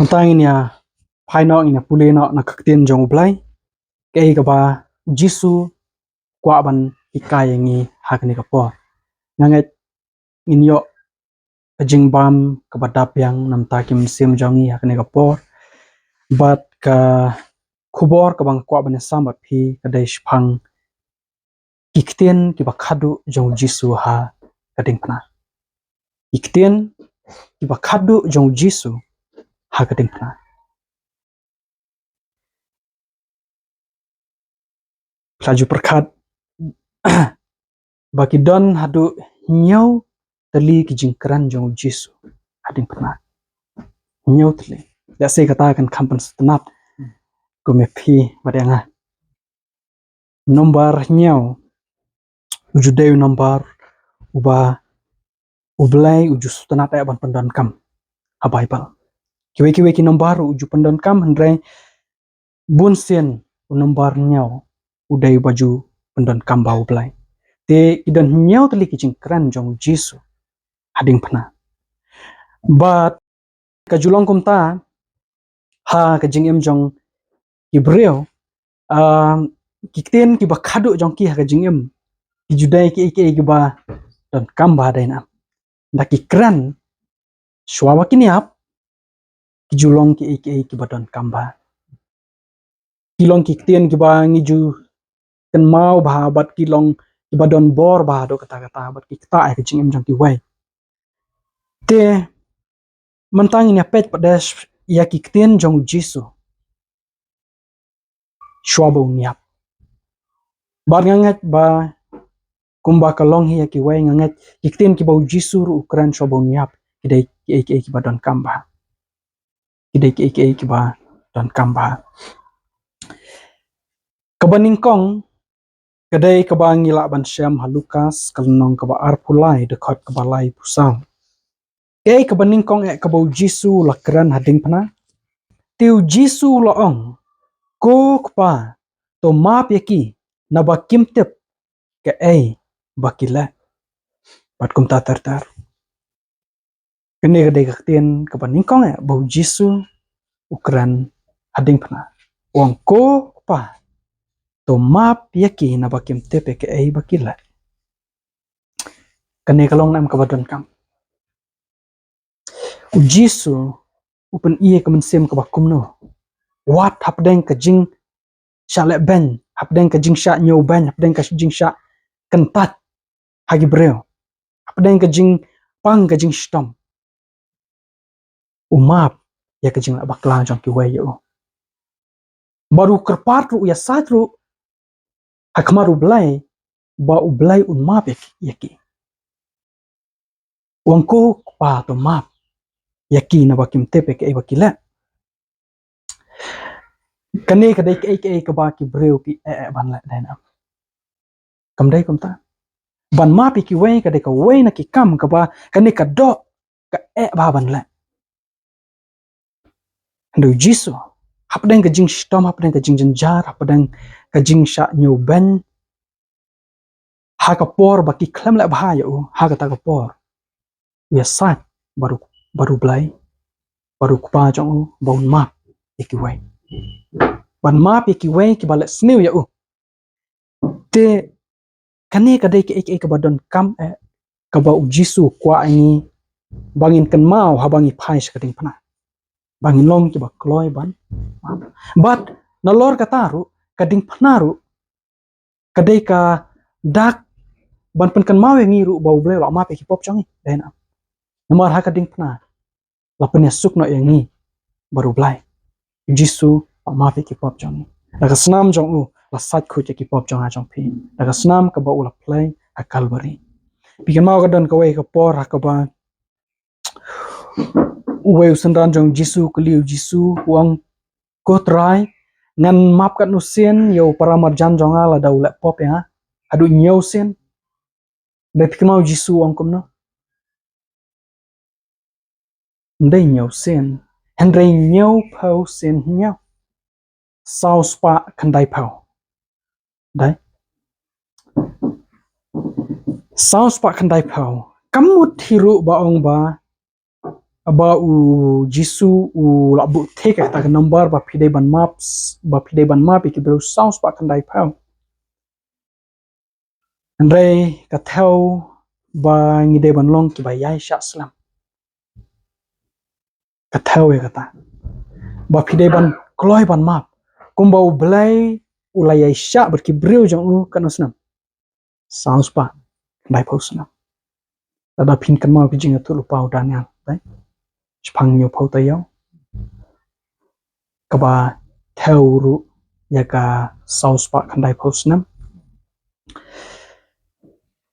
Mentang ini ya phai no ini pule no na Ktien jong blai kiei kaba Jisu kwa ban ikai ngi hakni kapo nganget inyo jingbam kabadap yang nam takim sim jongi hakni kapo bat ka kubor kabang kwa ban samat phi kadai shphang Ktien ki bakhadduh jong Jisu ha kadingphna Ktien ki bakhadduh jong Jisu ha kadingphna laju perkat bagi don hadu hynniew tylli ki jingkren jong Jisu hading pernah hynniew tylli ya saya katakan kampan setenap kumepi badanga nombar hynniew ujudeu nombar uba ublai uju setenap ya ban pendonkam a Bible kiwe ki nombar uju pendonkam hendrai bunsien nombar hynniew udai baju pendonkam bau blai te idan hynniew tylli ki jingkren jong Jisu hading pernah but kajulong kumta ha kajing jong ki briew Ktien ki bakhadduh jong ki ha kajing ki judai ki ba don kam ba dai na nda ki kren shuwa kiniap ki julong ki ba don kam ba kilong ki Ktien ki ba ngiju kan mau ba bat kilong ki ba don bor ba do kata bat ki kta ha kajing jong ki wai te mentang ini pet pedas ya ki Ktien jong Jisu shuwa niap bar nganget ba kumba kalong hi ki wai nganget Ktien ki bau Jisu ru ukran shuwa niap kidai ki ba don kamba kidai ki ba don kamba kabaningkong kadai kaba ngila ban syam halukas kalnong kaba arpulai dekot kaba lai pusang kiei kabaningkong kabau Jisu lakran hading phna tiu Jisu laong ko kpa to map yaki naba kimtep kiei bakila bat kumta tartar kene kadai Ktien kabaningkong bau Jisu ukran hading phna wong ko kpa to map yaki naba kimtep kiei bakila kene kalong nam kabadon kam U Jisu upen iye mynsiem kabakum no wat hapdeng ka jing sha le ben hapdeng ka jing sha nyau ben hapdeng ka jing sha kentat hagi briew hapdeng ka jing pang ka jing stom umap ya ka jing bakla jong ki wai yo baru kerpat ru ya satru hakmaru blai ba ublai umap yaki wangko pa to map yaki na bakim tepe ke bakila kane kadai ke ka ba ki briew ki ban la dana kam dai kom ta ban ma pi ki wei kadai ka wei na ki kam ka ba kane ka do ka ba ban la ndo Jisu hapdeng ka jing stom hapdeng ka jing janjar hapdeng ka jing sha nyu ben ha ka por ba ki klam la ba yo ha ka ta ka por ya sat baru blai baru kupa jong bon map ki wei ban map ki wei ki balet snew ya te kane kadai ke badon kam ka ba U Jisu kwa ini bangin kan mau ha bangi phai sekading phna bangin long ki ba kloi ban but nalor kataru kading phnaru kadai ka dak ban pen kan mau yang ngiru bau bre la map ki pop chongi dena namar ha kading phna la pen suk no yang ni baru blai Jisu map ki pop chongi la snam jong la sat khu ki pop chonga jong phi la snam ka ba u la play a Kalbari bikin mau ka don ka wei ka por ha ka ba wei sendan jong Jisu kliu Jisu wang ko try ngan map kat nusien yo para marjan jonga la dau la pop ya adu nyau sen de bikin mau Jisu wang kom no ndai nyau sen hendrai nyau pau sen nyau sau spa kandai pau dai sau spa kandai pau kamut hiru ba ong ba aba U Jisu U labu tek ta namar ba pide ban map iki breu saus pa kan dai pau andre ka theo ba ngide ban long ki ba yai sha slam ka theo ya kata ba pide ban kloi ban map kumba u blai u la yai sha ber ki breu jong u kan snam saus pa dai pau snam ada pin kan mau ki jing tu lu pau dan yang dai chpang nyu pau ta yau ka ba theo ru ya ka saus pa kan dai pau snam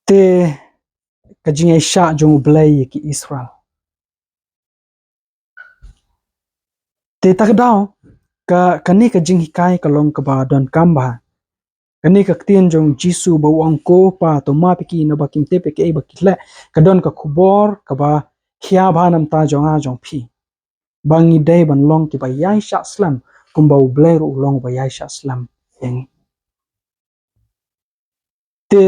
te ka jing ai sha jong u blai ki Israel te tak dau ka kani ka jing hikai ka long ka ba don kamba kani ka ktien jong Jisu ba wang ko pa to ma piki no ba kim te pe ke ba kile ka don ka khubor ka ba khia ba nam ta jong a jong phi bangi dai ban long ki ba yai sha slam kum ba u blai ru long ba yai sha slam yang te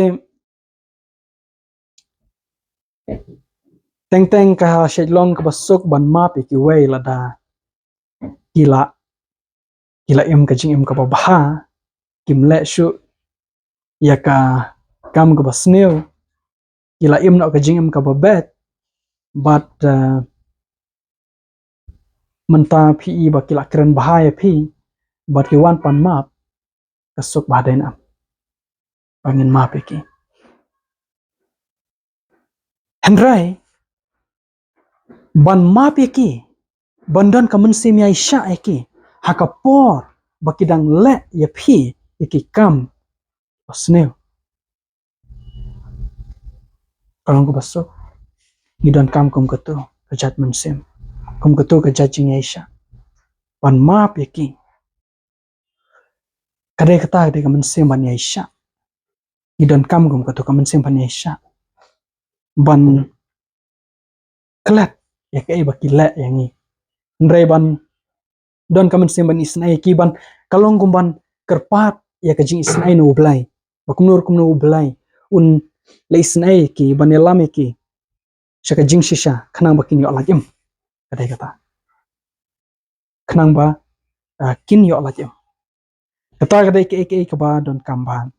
teng teng ka shet long ka ba sok ban ma piki wei la da kila kila em ka jing em ka ba bha kim le shu ya ka kam ka ba sneu kila em no ka jing em ka ba bet but menta phi ba kila kren bahaya phi but ki wan pan map kasuk baden am bangin map iki henrai ban map iki bandan ka mynsiem ya isha iki hakapor bakidang le ya phi iki kam osneu kalong ko basuk gidan kam kum katu kajat mynsiem kum katu kajat jing ya isha ban map iki kadai kata kadai ka mynsiem ban ya isha gidan kam kum katu ka mynsiem ban ya isha ban klet ya kai bakile yangi ndrai ban don ka mynsiem ban isnai ki ban kalong kum ban kerpat ya ka jing isnai no blai bakumnur kumno blai un le isnai ki ban elam ki shaka jing shisha khnang ba kin yo lagim kadai kata khnang ba kin yo lagim kata kadai ke ka ba don kamban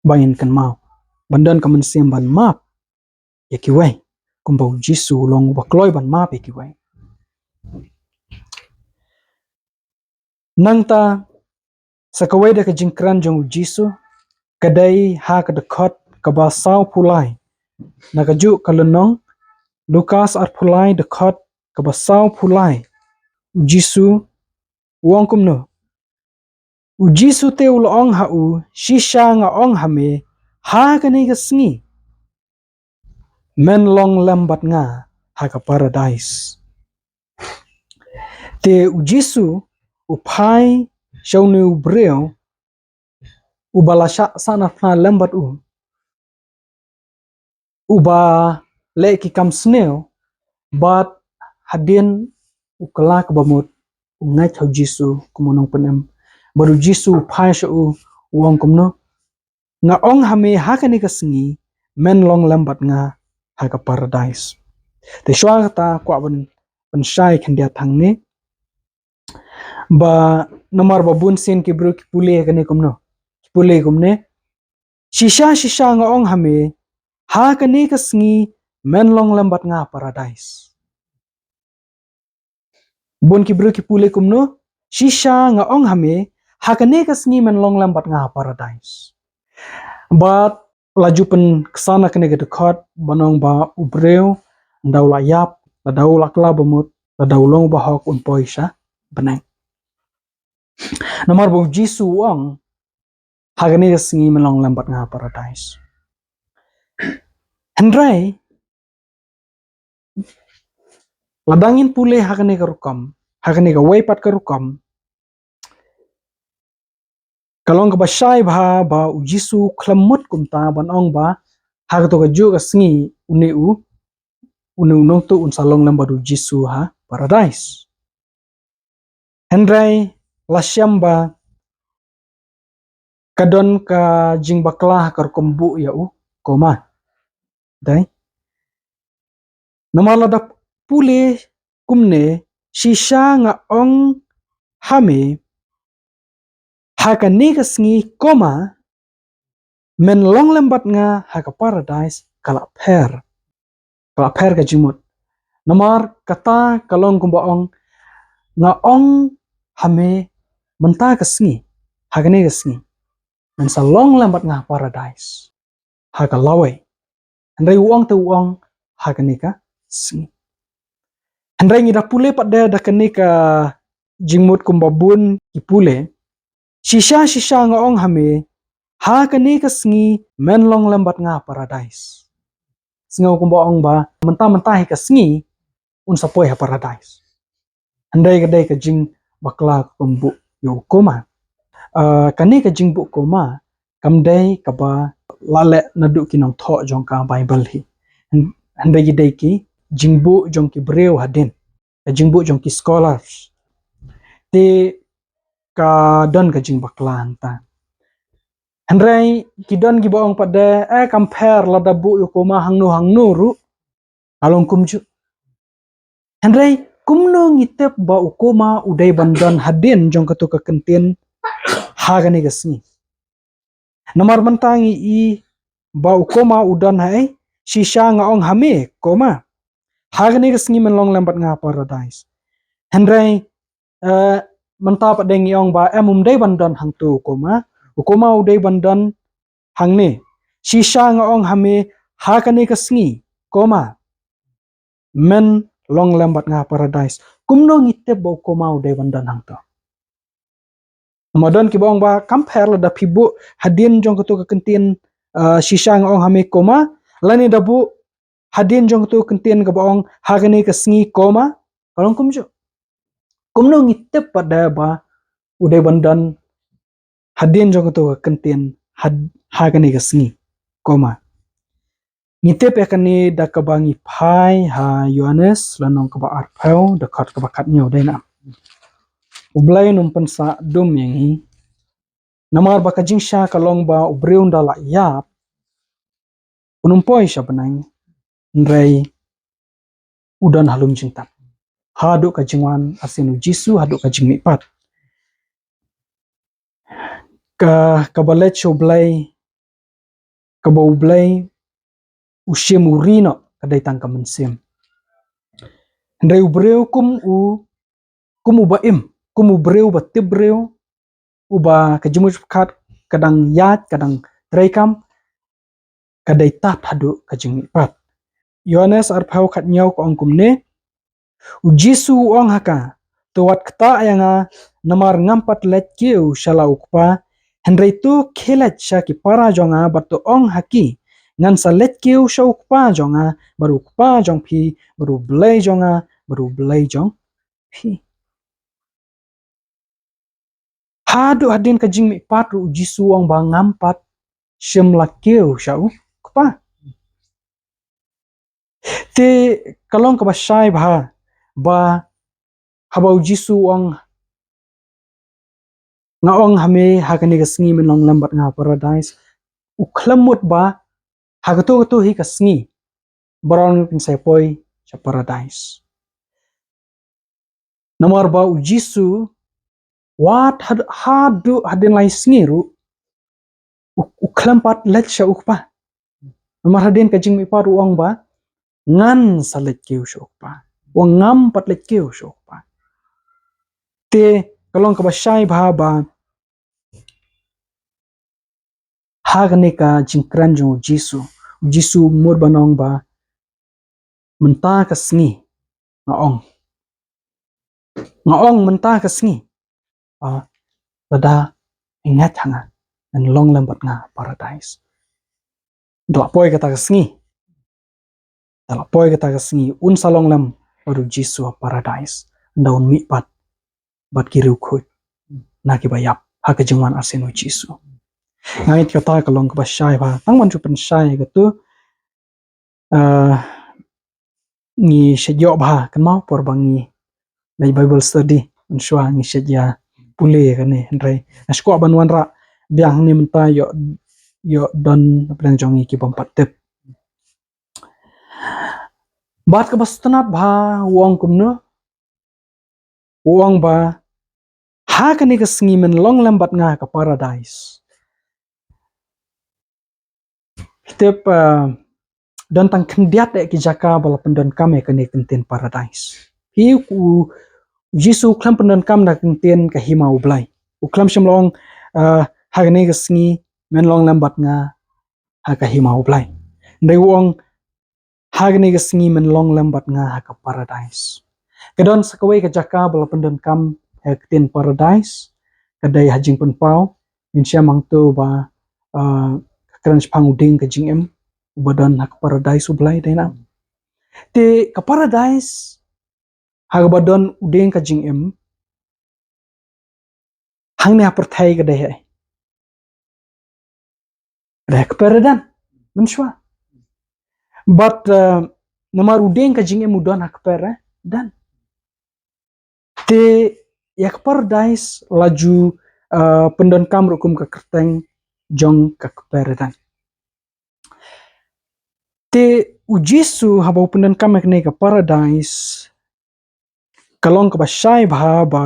bayin kan mau bandan ka mynsiem ban map ya ki wai kumba Jisu long ba kloi ban map ya ki wai nangta sakawai da ka jingkren jong Jisu kadai ha ka dekot ka ba sau pulai na ka ju kalunong Lukas at pulai dekot ka ba sau pulai Jisu wong kumno u Jisu te u ong ha u shisha nga ong ha me ha ka ni ka sngi men long lambat nga ha ka paradise te u Jisu u pai shonu briew u balasha sana pna lambat u ba le ki kam sneo but hadien u kalak bamut u ngai thau Jisu kumonong penem baru Jisu pai shu wong kumno nga ong hame ha ka ni ka sngi men long lambat nga ha ka paradise te shwa ta kwa ban shai khandia thang ne ba namar ba bun sen ki bru ki pule ka ni kumno pule kumne shisha nga ong hame ha ka ni ka sngi men long lambat nga paradise bun ki bru ki pule kumno shisha nga ong hame ha ka ni ka sngi men long lambat nga paradise but laju pen kesana kene ke dekat banong ba ubreu ndau la yap la dau la kla bamut la dau long ba hok un poisha benang namar bu Jisu wang hagani singi melong lambat nga paradise hendrai ladangin pule hagani ka rukam hagani ka waipat ka rukam kalong ka basai ba u Jisu klamut kumta banong ba hagato ka ju ka singi unu nong tu un salong lambat u Jisu ha paradise hendrai lasyam ba kadon ka jing baklah kar kombu ya u koma dai namala da pule kumne shisha nga ong hame haka negas ngi koma men long lembat nga haka paradise kala per ka jingmut namar kata kalong kumbaong nga ong hame menta kasngi haka negas ngi men sa long lembat nga paradise haka lawe andai uang te uang haka neka sngi andai ngi da pule pada da kaneka jingmut kumbabun ki pule shisha nga ong hame haka neka sngi men long lembat nga paradise Sngewbha kumbaong ba menta hika sngi un sapoi ha paradise andai kadai ka jing bakla kumbu yo koma kani ka jing bu koma kamdai kaba lale nadu kinong tho jong ka bible hi handai gidai ki jingbu jong ki briew hadien ka jingbu jong ki scholars te ka don ka jing bakla anta handai kidon gi baong pada compare lada bu yo koma hangnu ru along kumju handai kumno ngitep ba ukoma udai bandon hadien jong katu ka kentien hagani gasni namar mentangi i ba ukoma udan hai shisha nga ong hame koma hagani gasni menlong lembat nga paradise handai menta padeng yong ba dai bandon hang tu ukoma udai bandon hang ne shisha nga ong hame hagani gasni koma men long lembat nga paradise kumno ngitep ba ukoma udai bandon hang tu Ramadan ki bong ba compare la da pibu hadien jong tu ka kentien shisha nga ong hame koma lani da bu hadien jong tu kentien ka bong hagani ka sngi koma kalong kumno ngitep pada ba udai bandan hadien jong tu ka kentien hagani ka sngi koma ngitep ya kani da ka bangi pai ha Yohanes lanong ka ba arpau da khat ka ba khat nyo dai na ublay num pensa dum yang hi namar baka jingsha kalong ba ubrew ndala yap unumpoi sya benang ndrei udan halum jingtap hadu ka jingwan asin U Jisu hadu ka jingmipat ka balet shoblay ka boblay usyem urino kadai tang ka mynsiem ndrei ubrew kum ubaim kum ubrew batibrew uba kajimut kat kadang yat kadang traikam kadai tat hadu kajing pat Yohanes arpau kat nyau ko angkumne U Jisu ong haka tuat kta yanga namar ngampat let kiu shala ukpa hendrei tu khelet sha ki para jonga batu ong haki ngan sa let kiu sha ukpa jonga baru ukpa jong phi baru blai jonga baru blai jong phi hadu hadin ka jing mi pat U Jisu ong ba ngampat shem lakeu shau kpa te kalong ka ba shai ba haba U Jisu ong nga ong hame hakani ka sngi min long lambat nga paradise uklamut ba hagatu hi ka sngi baron kin sepoi sa paradise namar ba U Jisu wat hadu hadin lai sngiru uklampat let sha ukpa namar hadin ka jing mi pa ruang ba ngan salet kiu sha ukpa wa ngam pat let kiu sha ukpa te kalong ka ba shai ba hagani ka jingkren jong U Jisu mur banong ba menta ka sngi nga ong menta ka sngi lada ingat hanga dan long lembat nga paradise dlapoi kata ka sngi un salong lem baru Jisu paradise daun mi pat bat kiriu khut na ki bayap ha ka jingwan asin U Jisu ngait kata kalong ka shai ba tang man chu pen shai ka tu ngi shejyo ba kan mau por bangi lai Bible study un shwa ngi shejya pule ka ne ndrei asko banwan ra biang ni menta yo don aplang jongi ki bompat tep bat ka bastanat bha wong kumno wong ba ha ka ni ka sngi men long lambat nga ka paradise step dan tang kendiat ki jaka bala pendon kam ka ni kenten paradise hi ku Jisu klam pendon kam na kenten ka himau blai u klam shim long ha ka ni ka sngi men long lambat nga ha ka himau blai ndai wong ha ka ni ka sngi men long lambat nga ha ka paradise kadon sakawai ka jaka bala pendon kam kenten paradise kadai hajing pun pau mynsiem mang tu ba kren pang uding ka jing em badan hak paradise ublai dena te ka paradise hak badan uding ka jing em hang ne perthai ka deh rek peradan menswa but namar uding ka jing em udan hak per dan te yak paradise laju pendon kam rukum ka kerteng jong ka peradan te U Jisu habau pendon kam ne ka paradise kalong ka basai bha ba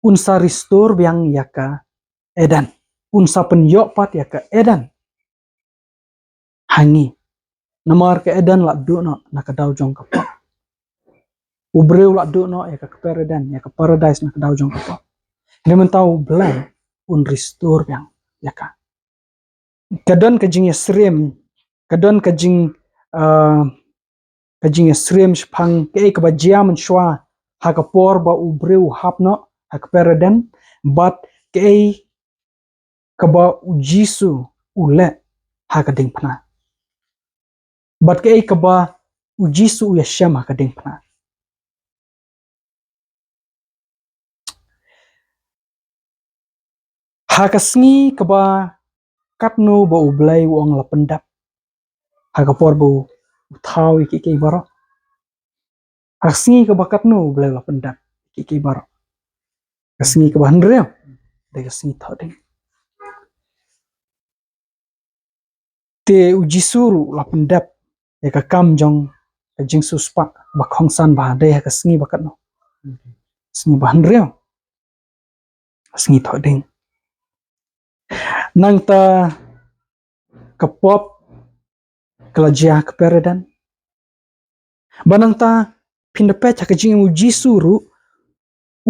unsa restore biang yaka edan unsa penyok pat yaka edan hangi namar ka edan la du no nakadaw jong ka pa u briew la du no yaka peradan yaka paradise nakadaw jong ka pa nemen taw blai un restore biang yaka kadon ka jing yasrem kadon ka jing yasrem shpang ke ka ba jiam shwa ha ka por ba u briew hapno hak peradan but ke kaba U Jisu ule ha ka diengphna bat ke kaba U Jisu ya syam ha ka diengphna ha ka sngi kaba katno ba u blai wong la pendap ha ka por bu thau ki baro ha sngi kaba katno blai la pendap ki baro ka sngi kaba hanreo de ka sngi thoding te U Jisu ru la pendap ya ka kam jong ka jing su spa ba khongsan ba de ha ka sngi ba katno sngi ba hanreo sngi thoding nang ta kapop kelajia ke peradan banang ta pindapet ha ka jing U Jisu ru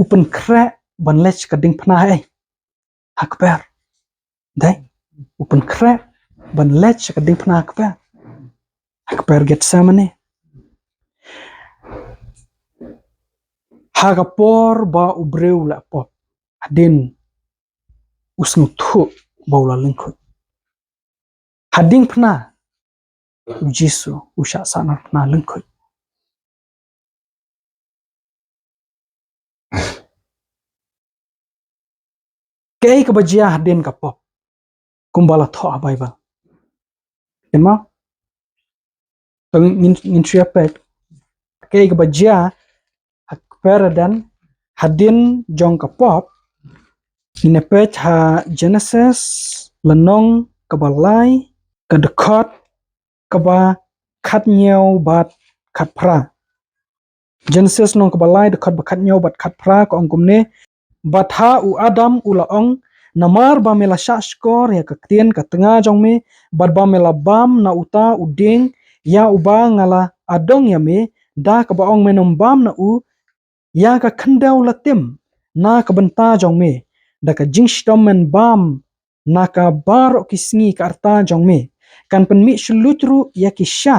upen kre ban lech ka diengphna hak per dai upen kre ban lech ka diengphna hak per get samane ha ka por ba u briew la pop hadien usnu thu baula lengkhu hading phna U Jisu usha sanar phna lengkhu ke ka bajia hadien ka pop kumbala tho bible ema ngin pet ke ka bajia hak peradan hadien jong ka pop ine pet ha Genesis lenong kabalai kadekot kaba hynniew bat khat phra Genesis nong kabalai dekot ba hynniew bat khat phra ko ongkumne batha u Adam u laong namar ba mela shashkor ya Ktien ka tengah jong me bat ba mela bam na uta uding ya uba ngala adong ya me da ka ba ong menom bam na u ya ka khandau latim na ka benta jong me da ka jingstom men bam na ka baro kisngi ka arta jong me kan pen mi shlutru ya kisha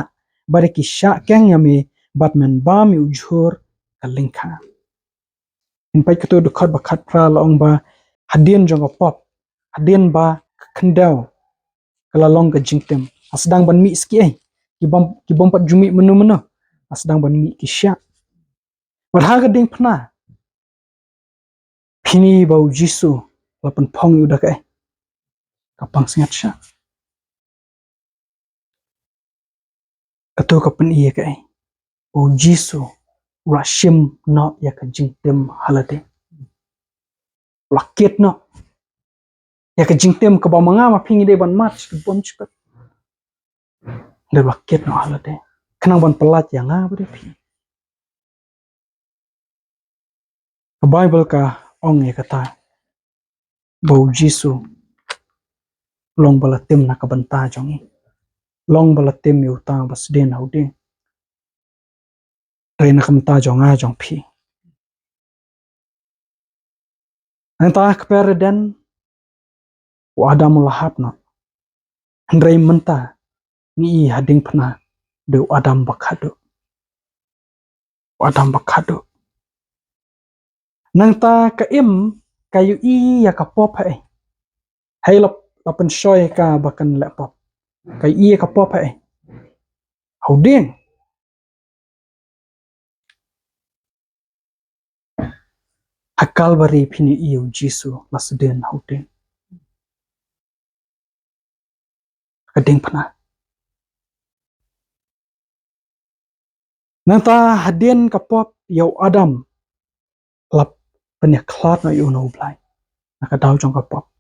bare kisha keng ya me bat men bam yu jhur ka lingkha in pai kato de khat ba khat pra long ba hadien jong pop hadien ba khandau kala long ka jingtem asdang ban mi ski ki bom pat jumi menu asdang ban mi kisha barha ka diengphna phini bau Jisu lapan phong yu dak kapang singat sha kato kapen iya bau Jisu ula shim no ya ka jingtem halade lakit no ya ka jingtem ka ba manga ma phingi de ban mat ki bom chipat de lakit no halade kenang ban pelat yang apa deh pi. Ke Bible ka ong ya kata bau Jisu long balatim na kabanta jongi. Long balatim yu tang bas den hauding. Rena kabanta jonga jong pi. Entah keperden wa Adam lahap no. Hendrai menta ni hading pernah de Adam bakhadduh. Adam bakhadduh. Nang ta ka im kayu i ya ka pop hai. Hai lapen shoy ka bakan laptop. Kayu i ya ka pop hai. Hauding. Ha Kalbari pini i U Jisu lasden hauding. Kading pernah. Nang ta hadien ka pop yau Adam lap penya klat no yu no blai. Naka daw jong ka pop.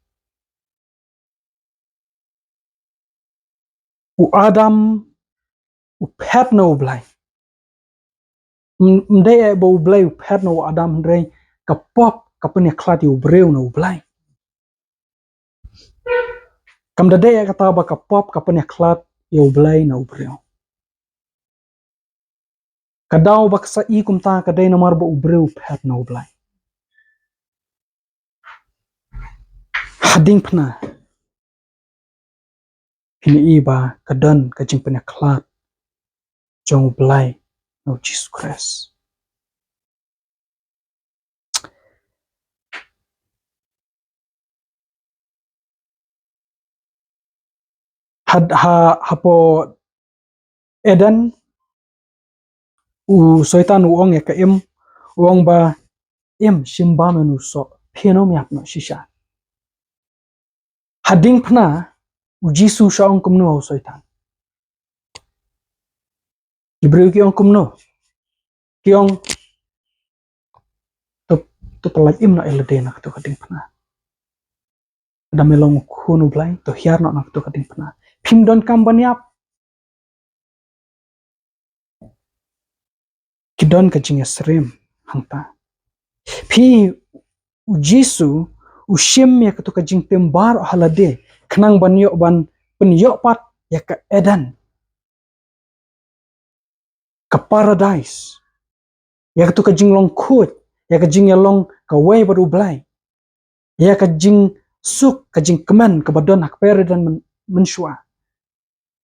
U Adam u pet no blai. Mdai bo blai u pet no Adam ndrei ka pop ka penya klat yu briew no blai. Kam dadai kata ba ka pop ka penya klat yu blai no briew. Kadaw baksa i kumta kadai namar ba u briew pet no blai. Hading pernah ini iba kadan kajing penya klat jong blai no Jesus Christ. Hapo Eden u soitan uong ya ka im uong ba im shimba menu so piano miap no shisha. Hading pernah U Jisu sha ong kumno soitan. Ibreu ki ong kumno. Ki ong to pelaj im no elede na to kading pernah. Ada melong kunu blai to hiar no to kading pernah. Pim don kam baniap. Kidon kajing esrem hangta. Pi U Jisu u shim ya to kajing tembar halade kenang banyo ban penyok pat ya ka Eden. Ka paradise. Ya to kajing long kut, ya kajing long ka way baru blai. Ya kajing suk kajing keman ke badon hak pere dan menshuwa.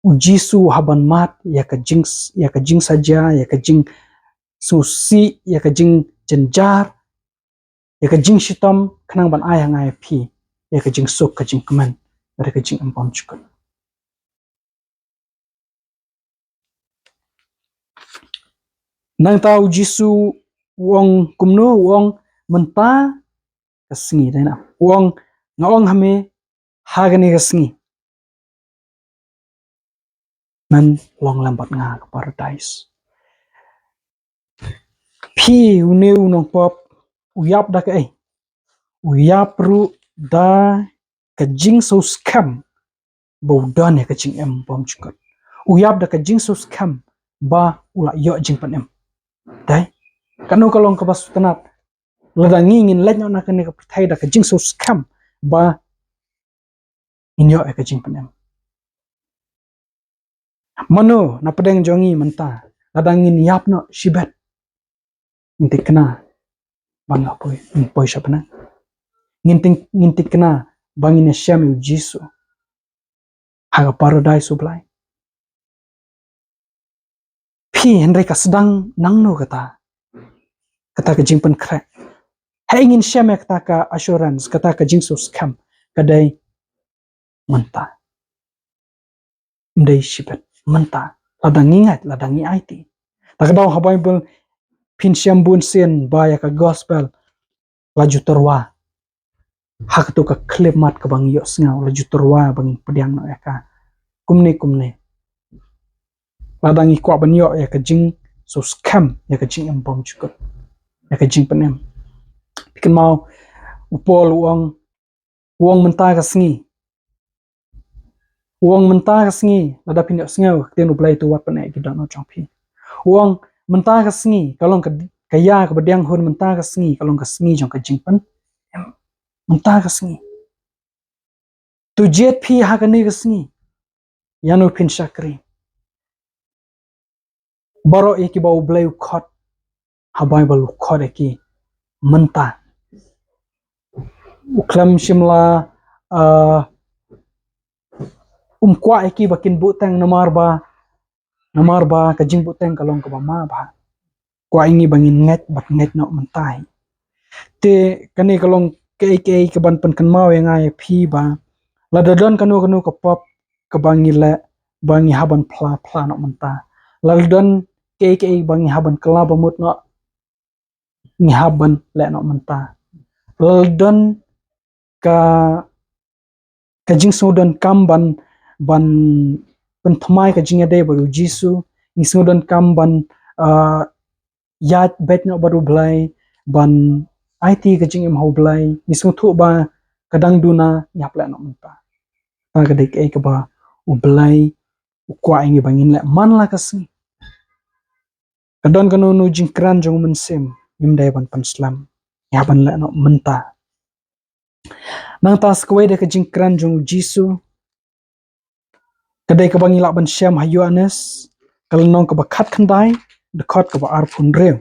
U Jisu haban mat ya kajing saja ya kajing susi ya kajing jenjar ya kajing shitom kenang ban ayah ngai pi ya kajing suk kajing keman dari kajing empam cukut. Nang tahu Jisu wong kumno wong menta kesengi dena wong ngawang hame hagani kesengi nan long lambat nga ke paradise. Pi une unong pop uyap da ke uyap ru da kajing so scam baudan ya kajing empam cukut. Uyap da kajing so scam ba ula yo jing panem. Dai kanu kalong ke basu tenat Lada ngin lenyo na kene ka pertai da kajing so scam ba inyo e kajing panem. Mano na pedeng jongi menta lada ngin yap no shibet. Inti kena bang apoy poi sapana. Nginti kena bangin mynsiem U Jisu. Haga paradise sublai. Pi Henry ka sedang nangno kata kajing pen krek. Hai ingin mynsiem kata ka assurance kata kajing so scam kadai menta. Mdai shibet menta lada ngingat lada ngi aiti. Takdaw ha Bible mynsiem bun sen baya ka gospel laju terwa. Hak tu ka klip mat ka bang yo sngaw laju terwa bang pediang no ya ka kumne lada ngi kwa ban yo ya ka jing so scam ya ka jing empom cukut ya ka jing penem pikin mau upol uang menta ka sngi Uang mentah kesengi lada pindak sengau Ktien ublai tu wat panek kita no jong pi. Uang mentah kesengi kalau kaya ke bediang hun mentah kesengi kalau kesengi jong ke jingpen mentah kesengi. Tu jet pi ha kene kesengi. Yanu pin syakri. Baro iki bau ublai ukot. Ha Bible ukot iki mentah. Uklam shimla kwa iki bakin buteng namar ba ka jing buteng kalong ka bama ba. Kwa ingi bangin net bat net no mentai. Te kani kalong kiei ke ban pen kan mau yang ai pi ba. Lada don kanu ka pop ke bangi le bangi haban pla no mentah. Lada don kiei bangi haban kelaba mut no ni haban le no mentah. Lada don ka jing sudan kam ban penthmai ka jing ade baru Jisu ni sudan kam ban yat bet no baru blai ban aiti ka jing im ho blai ni su thu ba kadang duna nyap le no mentah. Ta ka dek ka ba u blai u kwa ingi bangin le man la ka sing. Kadon kanu nu jingkren jong mynsiem im dai ban pan slam ya ban le no mentah. Nang tas kwe de ka jingkren jong Jisu kadai ka bangi lak ban syam hayu anes kalau nong ka bakat khandai dekot ka ba arpun rew.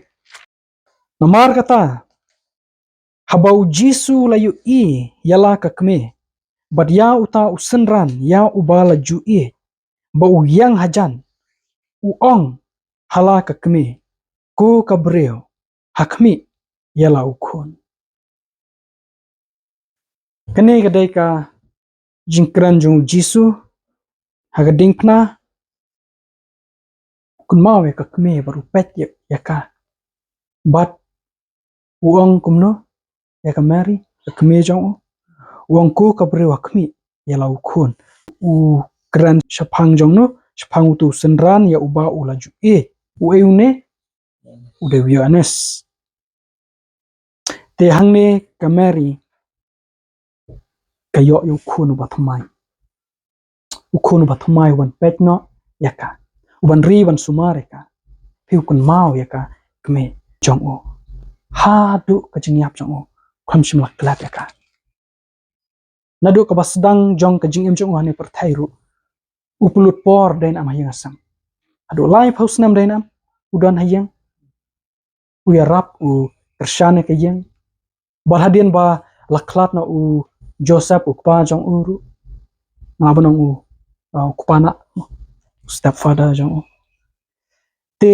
Namar kata habau Jisu layu yala ka kme bad ya uta usenran ya ubala ju bau yang hajan uong hala ka kme ku ka briew hakmi yala ukun. Kene kadai ka jingkren jong Jisu haga diengphna kun mau ka kme baru pet ya ka bat uong kumno ya ka mari ka kme jong uong ku ka briew hakmi yala ukun. U kren shapang jong no shapang tu senran ya uba ulaju u eune ude wiyo anes. Te hangne ka mari ka yo ukun bathmai. Ukun bathmai wan pet no yaka. Uban ri ban sumare ka. Pi ukun mau yaka kme jong o. Hadu ka jingyap jong o. Kwam shim lak glap yaka. Nadu ka basdang jong ka jingyam jong o hane perthairu. Upulut por den am hayang asam. Adu live house nam den am. Udan hayang. Uya rap u kershane ka yang. Bal hadien ba laklat na u Joseph u kpa jong uru. Ngabanong u kupana stepfather jong u. Te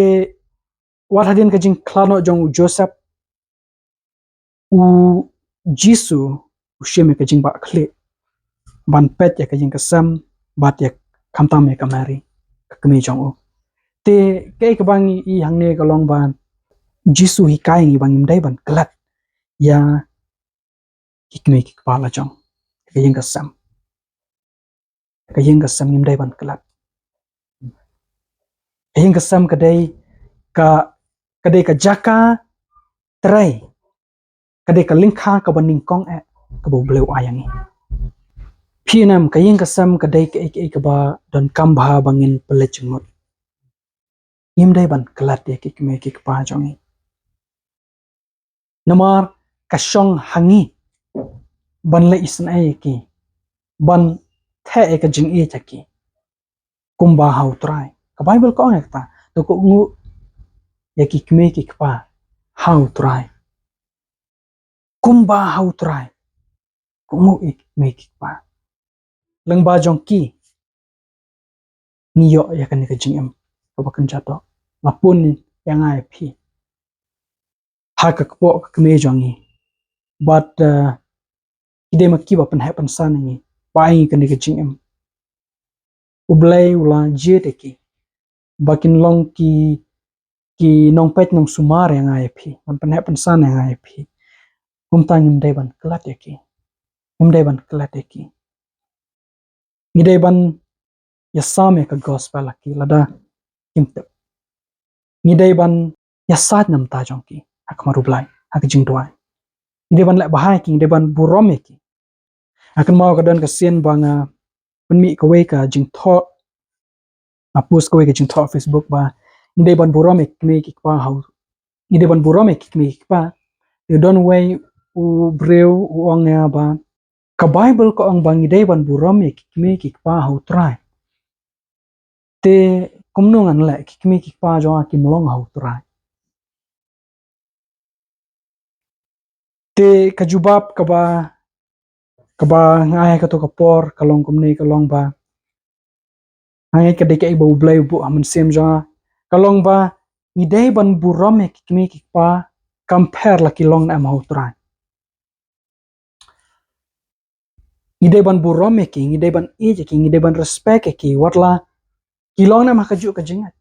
wat hadien ka jing klano jong u Joseph u Jisu u sheme ka jing ba kle. Ban pet ya ka jing kesam bat ya kamtam ya kamari ka kemi jong u. Te kei ka bangi I hangne ka long ban Jisu hikai ngi bangim dai ban kelat ya hikme ki kepala jong ka jing kesam. Ka jing kesam ngim dai ban kelat. Ka jing kesam kadai ka jaka terai kadai ka lingkha ka baning kong ka bo bleu ayangi. Pinam ka jing kesam kadai ka ba donkam bha bangin pule jingmut. Ngim dai ban kelat ya hikme ki kepala jong. Namar kasyong hangi ban le isen ki ban the ka jing taki kumba hau trai ka Bible ko ang ta to ko ngu ya ki kme ki kpa hau trai kumba hau trai ko ngu me ki kpa leng ba jong ki niyo ya kan ka jing em ko bakan jato lapun yang ai pi ha ka kpo ka kme jong ni but ide makki ba pen happen san ni pai kan ka jing em ublai ula jete ki bakin long ki nong pet nong sumar yang ai pi man pen happen san yang ai pi tang im dai ban kelat ya ki im dai ban kelat ya ki ni dai ban ya same ka gospel ki lada kimte ni dai ban ya sat nam ta jong ki ak maru blai ak jing tuai ni dai ban le bahai ki dai ban burom ki akan mau ka dan ka sien banga mi kawe ka jing tho apus kawe ka jing tho Facebook ba inde ban buram ek me ki pa hau inde ban buram ek me ki pa you don't way u briew u ong ya ba ka Bible ko ang bang ide ban buram ek me ki pa hau try te kumnung an le ki me ki pa jo ki mlong hau try te kajubab kaba ngai ka to kapor kalong kumne kalong ba ngai ka deke bo blay bu mynsiem jo kalong ba ide ban buram ek me ki pa compare la kilong na hau try ide ban buram ek ide ban age ek ide ban respect ek watla kilong na makaju ka jingat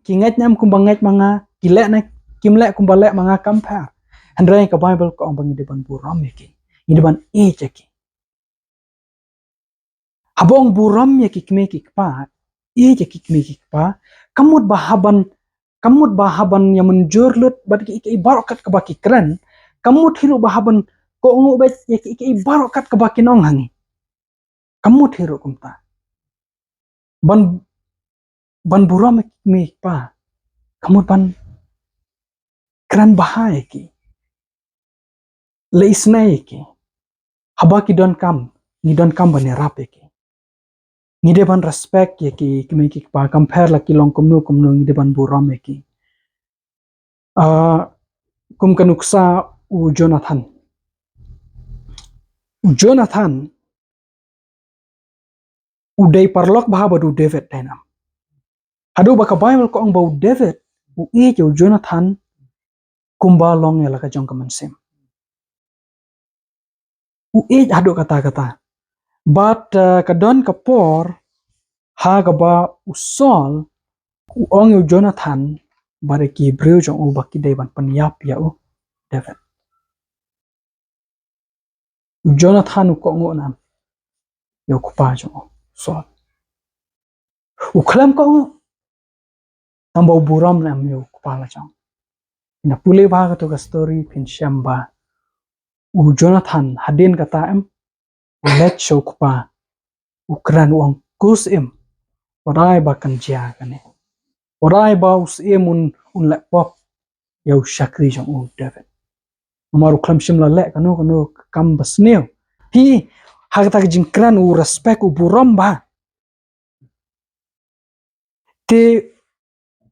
kingat nyam kumbangat manga kilek na kimlek kumbalek manga compare handrai ka Bible ko ang ide ban buram ek ide ban age ek habong buram ek me ki pa age ek me ki pa kamut bahaban yang menjurlut bad ki barokat ka baki kren kamut hiru bahaban ko ngu bet ki barokat ka baki nong hangi kamut hiru kumta ban buram ek me pa kamut ban kren bahai ki le isnai ki habaki donkam ni donkam ban rap ki ni de ban respect ki me ki pa compare la ki long kumnu ni de ban buram ki kum kanuksa u Jonathan udai parlok bahaba du David tenam hadu baka Bible ko ang bau David u jo Jonathan kumba long ya laka jong mynsiem u hadu kata but kadon kapor ha gaba usol u ong yo Jonathan bare ki briew jong u baki deban panyap ya u David Jonathan u ko ngo nam yo kupa jong sol u klam ko tambau buram nam yo kupa la jong na pule ba ka to story mynsiem ba u Jonathan hadien kata em u let show kupa u kran uang kus em warai ba kan jia kane warai ba us emun un le pop yo shakri jong u David maru klam shim la le kanu kam basneo hi hagta jingkren u respect u buram ba te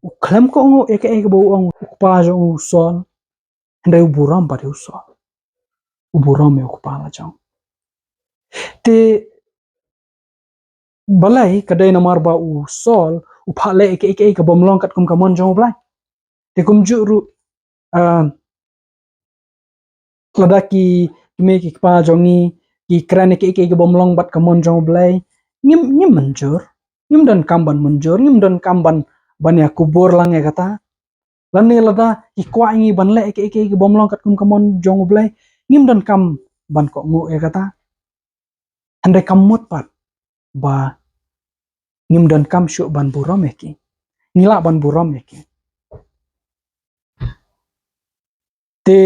u klam ko ngo eke bo ong pa jo u sol ndai u buram ba u sol u buram e pa la jong te balai kadai namar ba u sol u phale eke ka bomlong kat kum kamon jong blai te kum juru Lada ki me ki pa jongi ki kren ke bomlong bat kamon jong blai ngim menjur ngim dan kamban menjur ngim dan kamban ban ya kubur lang ya kata lani lada ki kwa ngi ban le ke bomlong kat kum kamon jong blai ngim dan kam ban ko ngu ya kata ande kamut pat ba ngim dan kam shu ban buram ki ngila ban buram ki te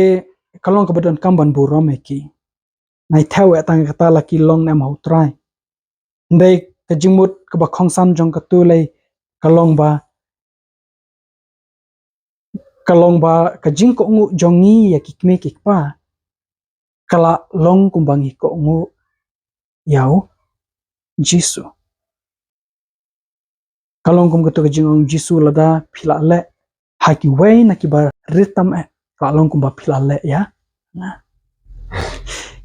kalong ka badon kam ban buram ki nai thau atang kata la ki long nam hau trai ndai ka jingmut ka ba khongsan jong ka tu lei kalong ba ka jing ko ngu jongi ya ki me ki pa kala long kumbangi ko ngu yau Jisu kalong kum ka jing ong Jisu lada phila le ha ki wei na ki ba ritam kalong kum ba phila le ya na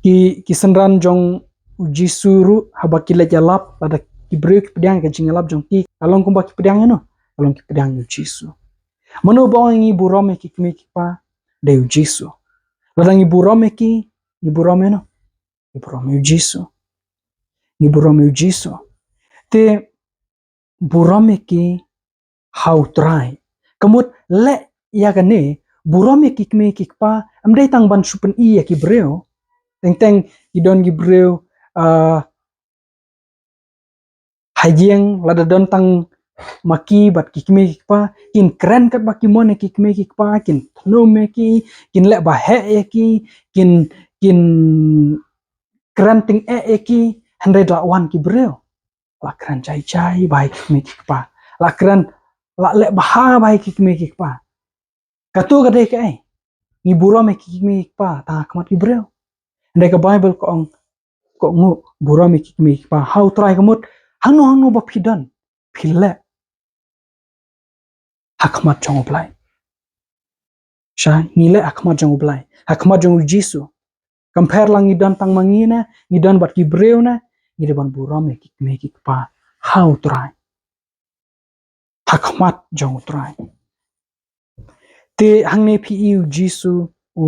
ki senran jong U Jisu ru haba ki le jalap lada ki briew ki pedang ka jing lap jong ki kalong kum ba ki pedang no kalong ki pedang U Jisu mano ba ngi buram ki me ki pa de U Jisu lada ngi buram no ngi buram U Jisu te buram ki how try kamut le ya gane buram ki me ki pa amdai tang ban supen ya ki briew teng idon gi briew hadien lada don tang maki bat ki me ki pa kin kren kat baki mon ki me ki pa kin no me kin le ba he ki kin kren ting ki 100 la wan ki briew la kren jai bai kikme kikpa la kren la le baha bai kikme kikpa katu kade ke ni buro me kikme kikpa ta kamat ki briew ndai ka bible ko ngu buro me kikme kikpa how try kamut hanu ba phidan phille hakmat jong blai sha ni le hakmat jong blai hakmat jong jisu compare lang ni dan tang mangina ni dan bat ki briew na ni de ban buro me kikme kikpa how try hakmat jong try te hangne pi u jisu u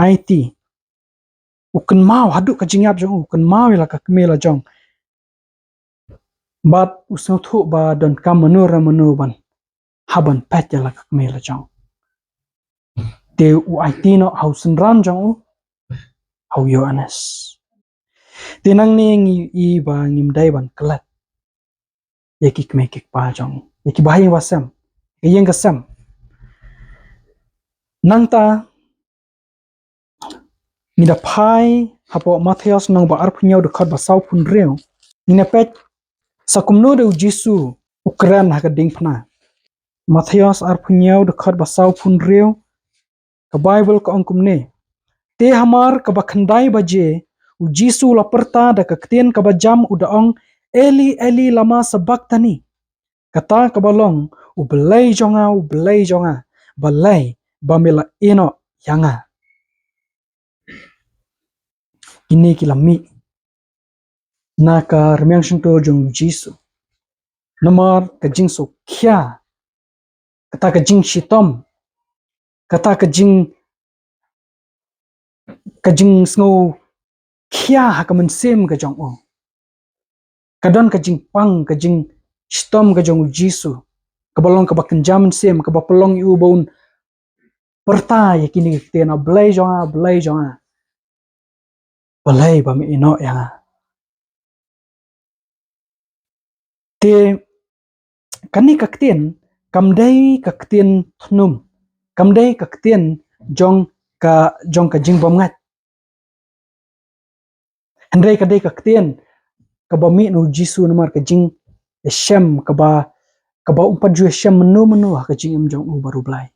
aiti u kan mau hadu ka jingyap jong u kan mau la ka kmela jong bat usno thu ba don kam manu ban haban pet ya la ka kmela jong te u aiti no hausen ran jong u hau yo anes te nang ne ngi i ba ngim dai ban klat ye ki kme ki pa jong ye ki bahai wasam ye yeng ka sam nang ta ni da phai hapo Matthias nang ba arphnyau de khat ba sau phun reu ni na pet sakumno de jisu ukran ha ka diengphna Matthias arphnyau de khat ba sau phun reu ka bible ko angkum ne te hamar ka ba khandai ba je u jisu la perta da ka ktien ka ba jam u daong eli lama sabachthani kata ka balong u belai jonga balai ba mela eno yanga ini kilami na ka rmyang shinto jong jisu namar ka jing so kya kata ka jing shitom kata ka jing sngo kya ha ka mynsiem ka jong o kadon ka jing pang ka jing shitom ka jong jisu ka balong ka ba kenjam mynsiem ka ba pelong yu baun perta yakini te na belai jonga balai ba mi ino yanga te kani ka ktien kamdai ka ktien thnum kamdai ka ktien jong ka jing bom ngat handai ka dai ka ktien ka ba mi no jisu namar ka jing shem ka ba umpat ju shem menu ka jing em jong u baru blai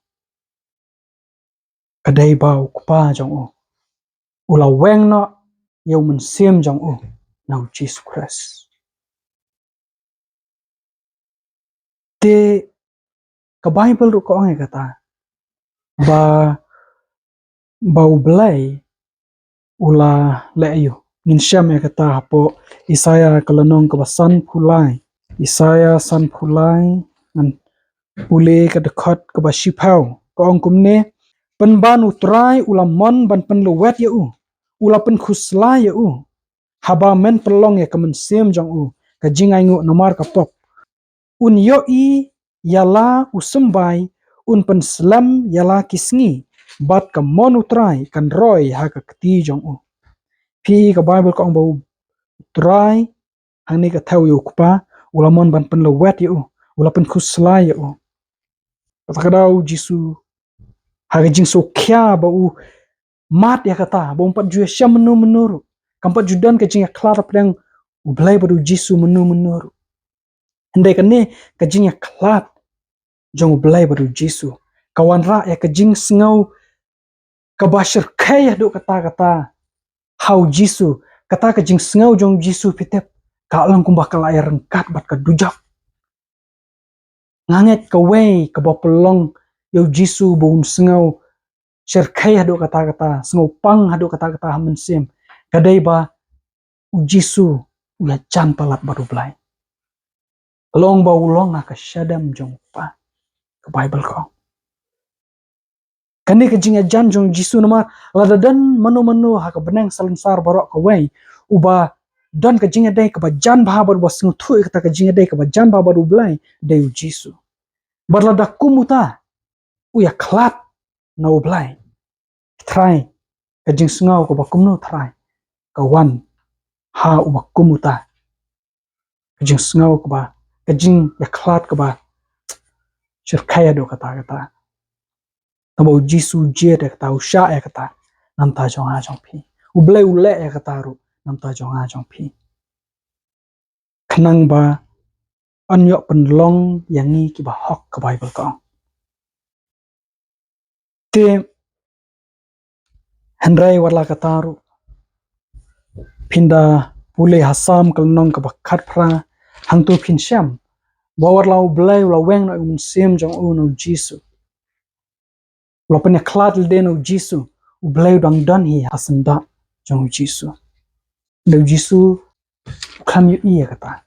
ka dai ba ku pa jong u ula weng no yau mynsiem jong u na jisu Khrist te ka bible ru ko ngai kata ba blai ula le ayu mynsiem ya kata hapo Isaya kalanong ka basan phulai Isaya san phulai an pule ka dekhot ka ba shipau ko angkum ne pen ban utrai ula mon ban pen luwet ya u ula pen khusla ya u haba men pelong ya ka mynsiem jong u ka jingai ngu namar ka pok un iohi yala usembai un pen slam yala kisngi bat ka mon utrai kan roi ha ka kti jong u pi ka bible ko ang bau utrai hang ni ka thau yu kpa ula mon ban pen luwet ya u ula pen khusla ya u kadau jisu ha jing so kya ba u mat ya kata ba umpat ju syam menu kampat judan ka jing klar pedang u blai baru jisu menu andai kan ne ka jing klat jong blai baru jisu kawan ra ya ka jing sngau ka bashir khay do kata how jisu kata ka jing sngau jong jisu pitep ka lang kum bakal air kat bat ka dujak nganget ka wei ka ba pelong yo jisu bun sngau sherkhay hado kata sngau pang hado kata mynsiem kadai ba u jisu ya chan palat baru blai long ba ulong ka shadam jong pa ka bible ko kani ka jinga jan jong jisu nama lada dan manu ha ka benang salansar barok ka wei uba dan ka jinga dai ka ba jan ba bar wasngu thu ka jinga dai ka ba jan ba baru blai dai u jisu barlada kumuta u ya klat na u blai try ka jing sngau ko ba kumno try ka wan ha u ba kumuta ka jing sngau ko ba ka jing ya klat ka ba shirkaya do kata tabo jisu je de kata usha ya kata nam ta jong ha jong phi u blai u le ya kata ru nam ta jong ha jong phi kenang ba anyok penlong yangi kiba hok ke Bible kong. Te Henry warla kataru pinda pule hasam kelnong ke bakat pra hangtu mynsiem bawar lau belai lau weng na mynsiem jong U Jisu lau penyaklat lde U Jisu belai dang dan hi hasenda jong Jisu U Jisu kam yu iya kata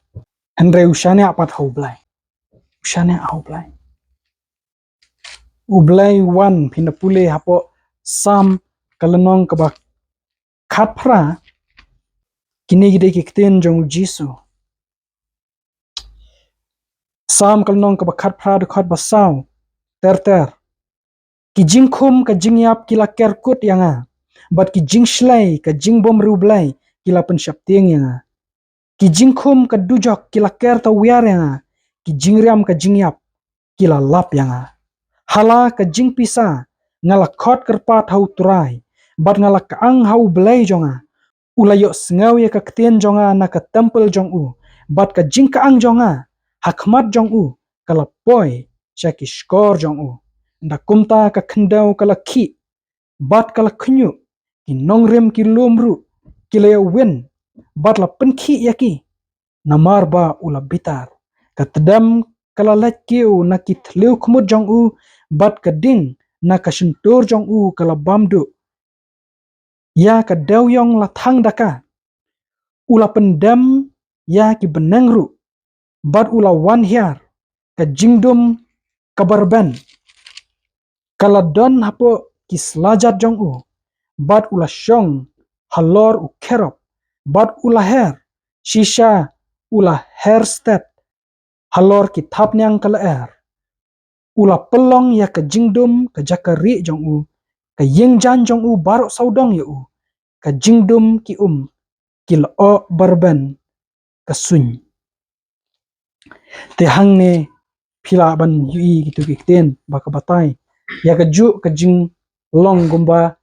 Henry ushane apat hau belai ushane hau belai belai wan pinda pule hapo sam kelnong ke bakat pra kini gide ki Ktien jong Jisu sam kalnong ka bakat pra dekat basau ter ki jingkhum ka jingyap kila kerkut yanga bat ki jingshlai ka jingbom rublai kila pensyap tieng yanga ki jingkhum ka dujok kila ker ta wiar yanga ki jingriam ka jingyap kila lap yanga hala ka jingpisa ngala khot kerpat hau turai bat ngala kaang hau belai jonga ulayo Sngewbha ka Ktien jonga na ka temple jong U bat ka jingkaang jonga hakmat jong U kala poi syaki skor jong U nda kumta ka kendau kala ki bat kala khnyu ki nongrem ki lumru kila ya win bat la penki yaki namar ba ula bitar ka tedam kala lekkiu na ki tliu khmut jong U bat ka ding na ka shentur jong U kala bamdu ya ka dawyong la thang daka ula pendam ya ki benengru bat ula wan hiar ka jingdum kabarban kala don hapo kislajat jong U bat ula syong halor u kerop bat ula her shisha ula her step halor ki thapnyang kala ula pelong ya ka jingdum ka jakari jong U ka yengjan jong U barok saudong ya U ka jingdum ki kila o barban kasuny te hangne pila ban yui gitu ki Ktien ba ka batai ya ka ju ka jing long gumba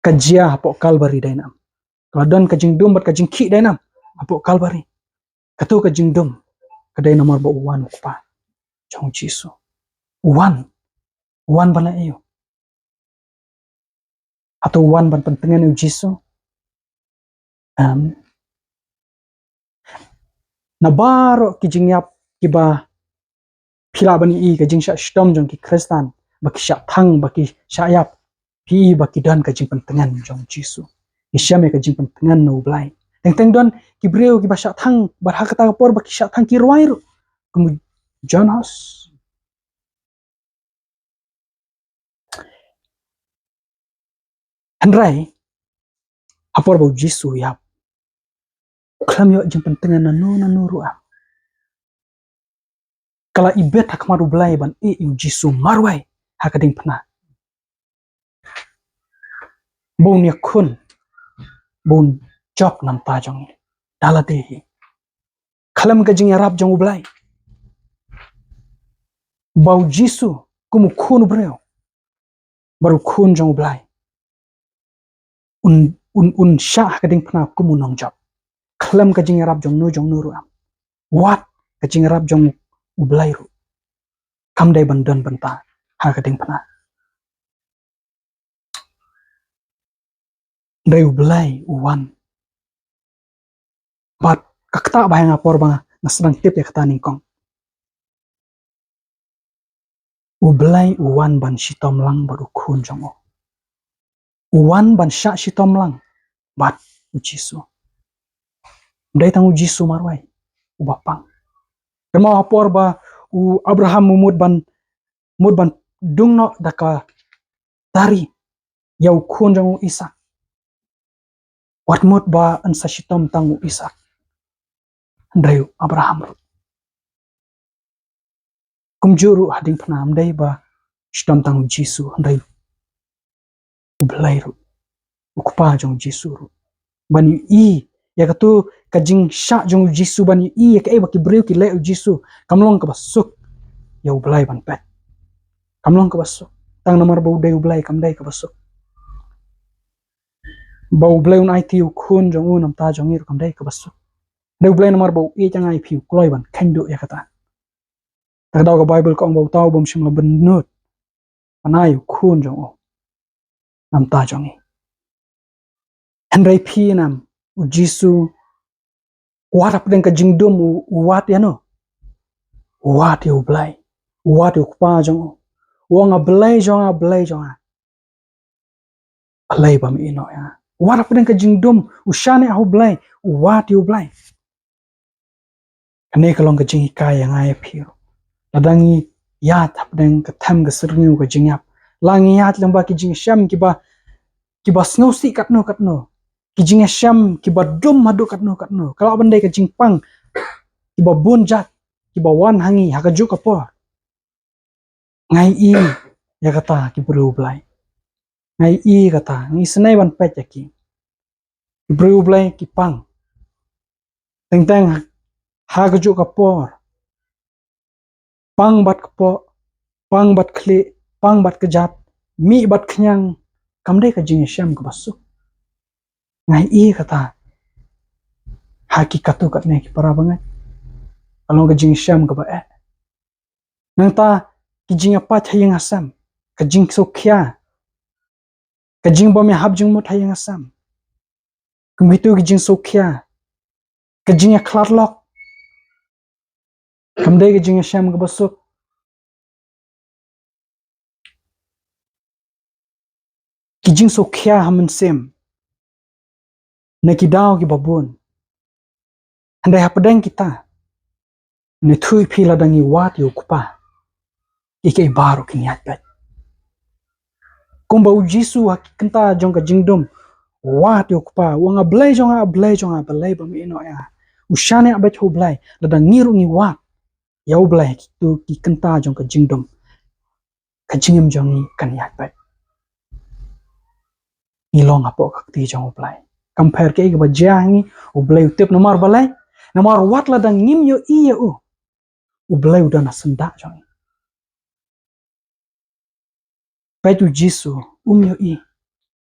kajia hapo Kalbari dainam kaladon ka jingdum bat ka jingki dainam hapo Kalbari katu ka jingdum kadai namar ba uwan kupa jong Jisu uwan bana iyo atau uwan ban pentengan U Jisu na baro ki jingyap kiba pila bani I ka jingsha stom jong ki Kristan baki syak thang baki syayap pi baki dan ka jing pentengan jong Jisu isyame ka jing pentengan no blai teng don ki briew ki ba syak thang bar hakata por baki syak thang ki ruai ru kumu Jonas Henry hapor ba Jisu ya klam yo jing pentengan nanu ruah kala ibet hakmaru blai ban U Jisu marwai hakading pna bon yakun bon job nam ta jong daladehi kalam ka jing yarap jong blai bau Jisu kumu khun breo baru khun jong blai un sha hakading pna kumu nong job kalam ka jing yarap jong nu ruam wat ka jing yarap jong blai ru kam dai bandan banta hakading pna dai blai uwan bat kakta bahang apor ba nasrang tip ya kata ningkong blai uwan ban shitom lang baru khun jong uwan ban sha shitom lang bat U Jisu dai tang U Jisu marwai U bapang kema apor ba U Abraham mud ban dungno daka tari yau khun jong Isak wat mut ba an sa shitom tang U Isak dai Abraham kumjuru hading pnam dai ba shitom tang U Jisu dai U blai ru ukpa jong Jisu ru ban I ya katu kajing sha jong Jisu ban I ya kai baki breu ki le U Jisu kamlong ka basuk ya U blai ban pet kamlong ka basuk tang namar bau dai U blai kam dai ka basuk bau blai un aiti U khun jong nam ta jong ir kam dai ka basuk Deu blai namar bau e jangai piu kloi ban kendo ya kata. Tak dau ka Bible ko bau tau bom shimla benut. Anayu kun jong o. Nam ta jong e. Henry pi nam U Jisu wat ap den ka jingdom u wat ya no. Wat ya u blai. Wat ya pa jong o. Wong a blai jong a blai jong a. Alai bam ino ya. Wat ap den ka jingdom u shane a u blai. Wat ya u blai. Kane kalong ka jing kai yang ai piu. Ladangi yat ap den ka tham ka sirngu ka jingyap. Langi yat lamba ki jing sham kiba snowsi katno katno. Ki jing sham kiba dum madu katno katno. Kalau bandai ka jing pang kiba bunjat kiba wan hangi hakajuk apa. Ngai i ya kata ki brew blai. Ngai i kata ngi senai ban pet ya ki. Brew blai ki pang. Teng teng hakajuk apa. Pang bat kepo, pang bat kli, pang bat kejat, mi bat kenyang, kamdai ka jing sham ke basu. Ngai i kata hakikatu kat ne ki para banget. Kalau ka jing sham ke ba nang ta ki jing apa thayang asam, ka jing sokya, ka jing bom hab jing mut thayang asam. Kumitu ki jing sokya, ka jing klarlok. Kamdai ka jing sham ke basu. Ki jing sokya mynsiem. Ne ki dau ki babun. Handai hapadang kita. Ne thui pila dangi wat yu kupa. Kiei baru kini atbat. Kumba U Jisu hakikanta jong ka jingdom. Wat yu kupa. Wanga blai jonga balai bam ino ya. Ushane abat hu blai. Lada ngiru ngi wat. Yau blai tu ki kenta jong ka jingdom. Ka jingem jongi kan atbat. Ilong apo kakti jong blai. Compare ke ba jangi u blai utip namar balai. Namar wat lada ngim yo iya u. U blai udah nasenda jong. Pai U Jisu yo i.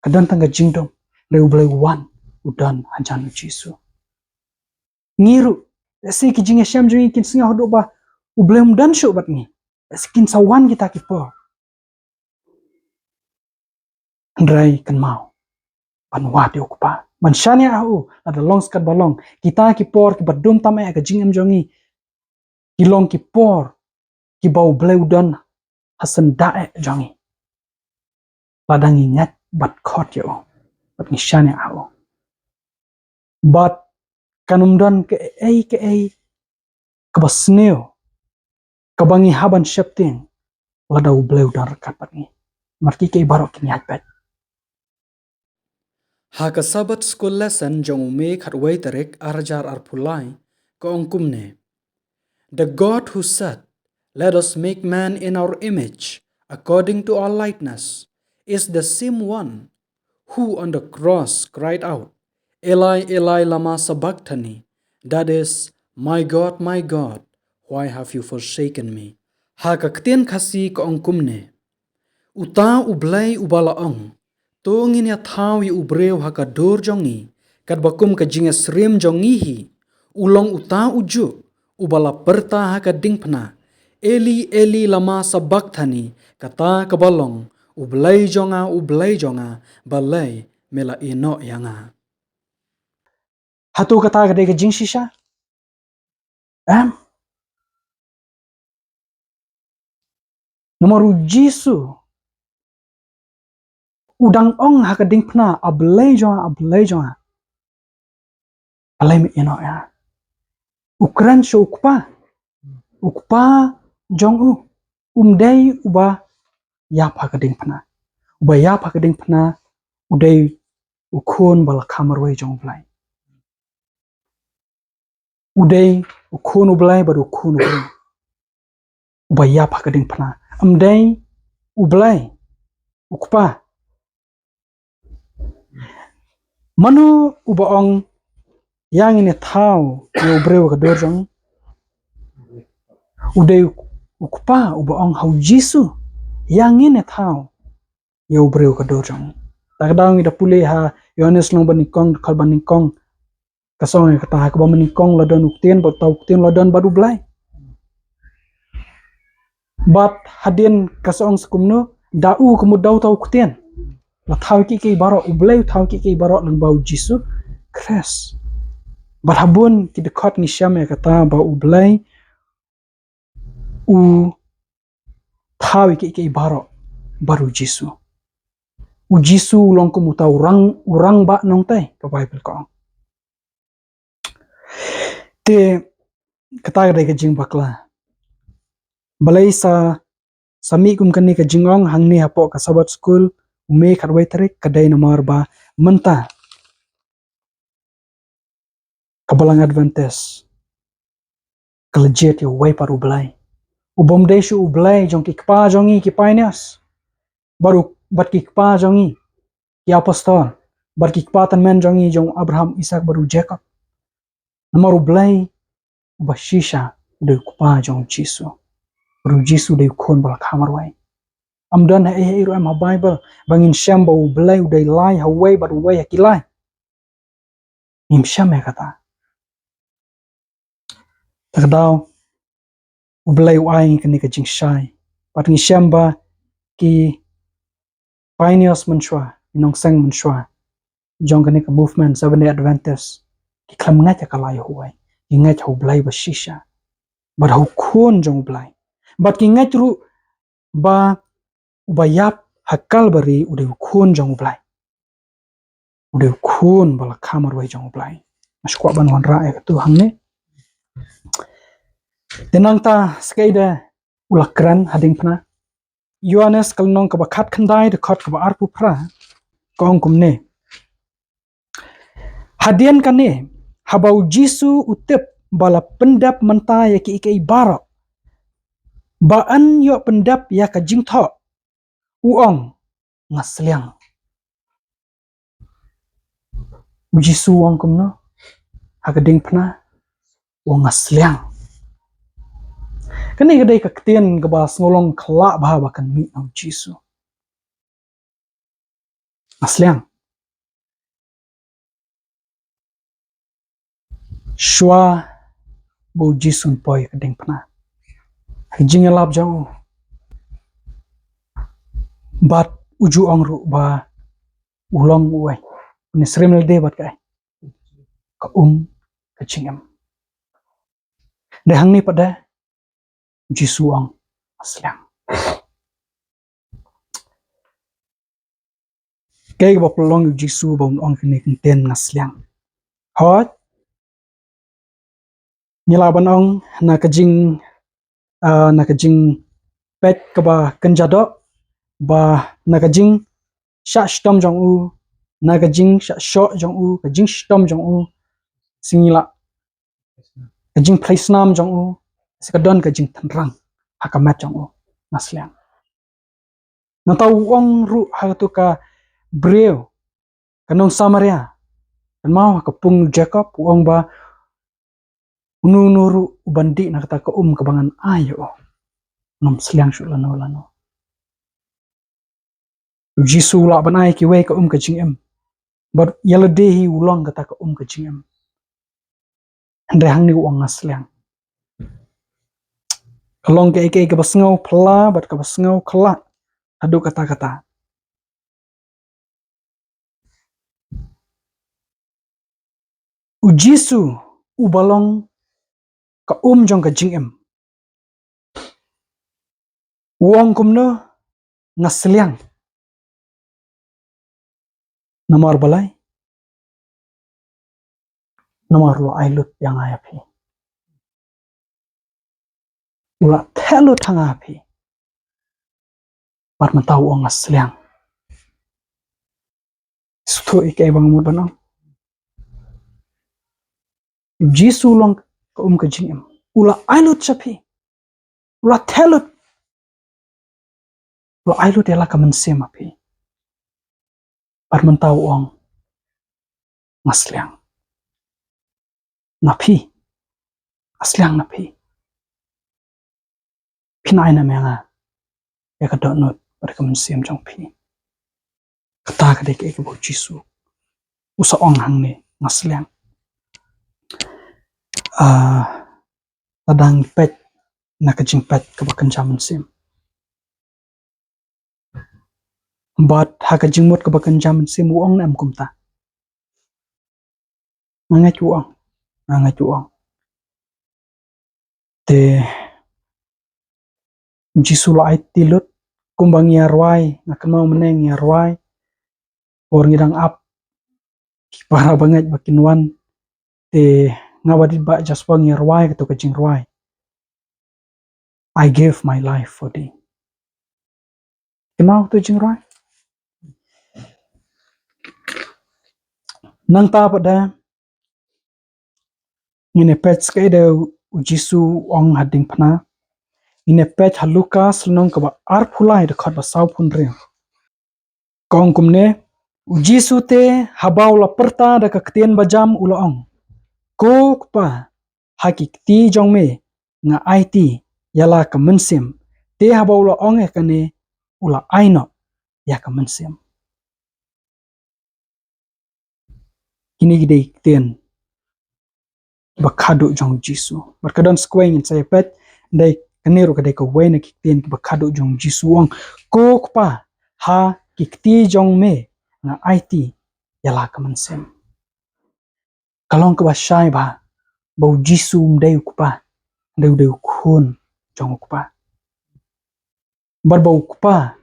Kadan tangga jingdom. Le u blai wan. Udan hanjan U Jisu. Ngiru. Si ki jinga syam jongi kin singa hodok ba. U blai dan syuk bat ni. Sikin sawan kita kipo. Andrai kan mau. Pan wat yo kupa. Man syania au. Ada long skat balong. Kita kipor ki badum tamai ka jingam jongi. Kilong kipor. Ki bau blai udan hasan dae jongi. Padang ingat bat khot yo. Bat ni syania au. Bat kanumdan kiei kebas Sngewbha kebangi haban syepting Lada u bleu dan rekat bat ni. Marki kiei barok kini atbat. Haka sabat school lesson jong ume khatway tarek arjar arpulai ko ongkumne. The God who said, "Let us make man in our image, according to our likeness," is the same one who on the cross cried out, "Eli, Eli, lama sabachthani," that is, my God, why have you forsaken me?" Haka Ktien khasi ko ongkumne. Uta ublai ubalaong. To ngin ya thau yu briew haka dor jongi. Kat bakum ka jingas rem jongihi. Ulong uta uju. Ubala perta haka diengphna. Eli, Eli, lama sabachthani. Kata kabalong. Ublai jonga. Balai mela ino yanga. Hatu kata gede ke jing shisha. Nomor U Jisu. Udang ong haka diengphna ablai jonga. Alai mi ino ya. U kren shu ukpa jong u. Umdai uba yap haka diengphna. Uba yap haka diengphna udai ukun bala kamarway jong blai. Udai ukun ublai baru ukun ublai. Uba yap haka diengphna. Umdai ublai ukpa. Manu uba ong yang ini thau yo breu ka dor jong. Udai ukpa uba ong hau Jisu yang ini thau yo breu ka dor jong. Tak dang ida pule ha Yohanes long banikong kalbanikong kasong kata ka ba menikong ladon Ktien ba tau Ktien ladon baru belai bat hadien kasong sekumno dau kemudau tau Ktien la thau ki baro ublai thau ki baro lang bau Jisu Khrist bat habun ki dekat mynsiem kata ba ublai u thau ki baro baru Jisu U Jisu long ko muta urang ba nong tai ka Bible ko te kata ga jing bakla balai sami kum kani ka jingong hangni hapo ka sabat school ume kharwai tarik kadai namar ba menta kabalang advantage kaljet yo wai paru belai ubom deshu ublai jong ki kpa jongi ki painas baru bat ki kpa jongi ki apostol bar ki kpa tan men jongi jong Abraham Isaac baru Jacob namar ublai bashisha de kpa jong Jisu baru Jisu de khon bal khamar wai amdan ha iru am Bible bangin syam ba ublai udai lai hawai baru wai hakilai im syam kata takdau ublai wai kani ka jing shai pat ngi syam ba ki pioneers menshwa inong sang menshwa jong kani ka movement Seventh Day Adventist ki kham ngai ka lai huai ki ngai hu blai ba shisha bat hu khon jong blai bat ki ngai ru ba ubayap ha Kalbari udah khon jong blai udah khon bala khamar wai jong blai maskwa ban wan ra tu hangne tenang ta skaida ulakran hadingphna Yohanes kalnong ka bakhat khandai de khot ka arpu phra kong kumne hadien kane habau Jisu utip bala pendap menta ya ki bara baan yo pendap ya ka jingtho uong ngasliang Jisu wong kumno hagadingphna wong ngasliang kani gadai ka Ktien ka ba ngolong khla ba kan mi au Jisu ngasliang shuwa bo Jisu poi kadingphna jingalap jang bat uju ongru ba ulong uai ni srimel de bat kai ka ka chingam de hangni pada Jisu ong asliang kay ba pelong Jisu ba ong kini Ktien ngasliang hot nilaban ong na kajing pet ka ba kanjado ba na kajing sha stom jong u na kajing sha sho jong u kajing stom jong u singila kajing plaisnam jong u sekadon kajing tanrang hakamat jong u ngasliang na tau ong ru ha tu ka briew kanong Samaria kan mau ka pung Jacob ong ba nuru bandi na kata ka kabangan ayo nom sliang shu lano Jisu la ban ai ki wei ka ka jing but yala dehi ulong kata ka ka jing andre hang ni uang ngasliang kalong ke ka basngau pla bat ka basngau kala adu kata U Jisu ubalong ka jong ka jing uang kumno ngasliang namar balai namar lo ailut yang ayapi ula telu tangapi bat mentau uang ngasliang stu ike bang mo banang Jisu long ka ka jing ula ailut sapi ula telut lo ailut ela ka mynsiem api bat mentau uang ngasliang napi asliang napi pinai na menga ya ka donut bar ka mynsiem jong pi kata ka de ke bo Jisu usa ong hang ni ngasliang ladang pet na kajing pet kebakan mynsiem. But ha jingmut kebakan mynsiem uang nam kumta. Mangat uang. Te Jisu la aiti lut kumbang ya rwai nak mau meneng ya rwai or ngidang ap para banget bakin wan te ngawadi ba jaswang ya rwai keto kajing rwai. I gave my life for thee. Kenal tu jing rwai? Nang ta pada ngine pet skai de U Jisu ong diengphna. Ngine pet halukas nong kaba arpulai de khot ba sau pun ring. Kong kumne U Jisu te habau la perta da ka Ktien bajam ula ong. Ko kpa haki kti jong me nga aiti yala ka mynsiem te habau la ong ekane ula aino ya ka mynsiem. Kini gidei Ktien bakhadduh jong Jisu. Berkadon skweng in saya pet dai kaniru kadai ka wena ki Ktien bakhadduh jong Jisu ong ko kpa ha ki kti jong me nga aiti yala ka mynsiem. Kalong ka ba syai ba bau Jisu mdeu kpa deu khun jong kpa. Barbau kpa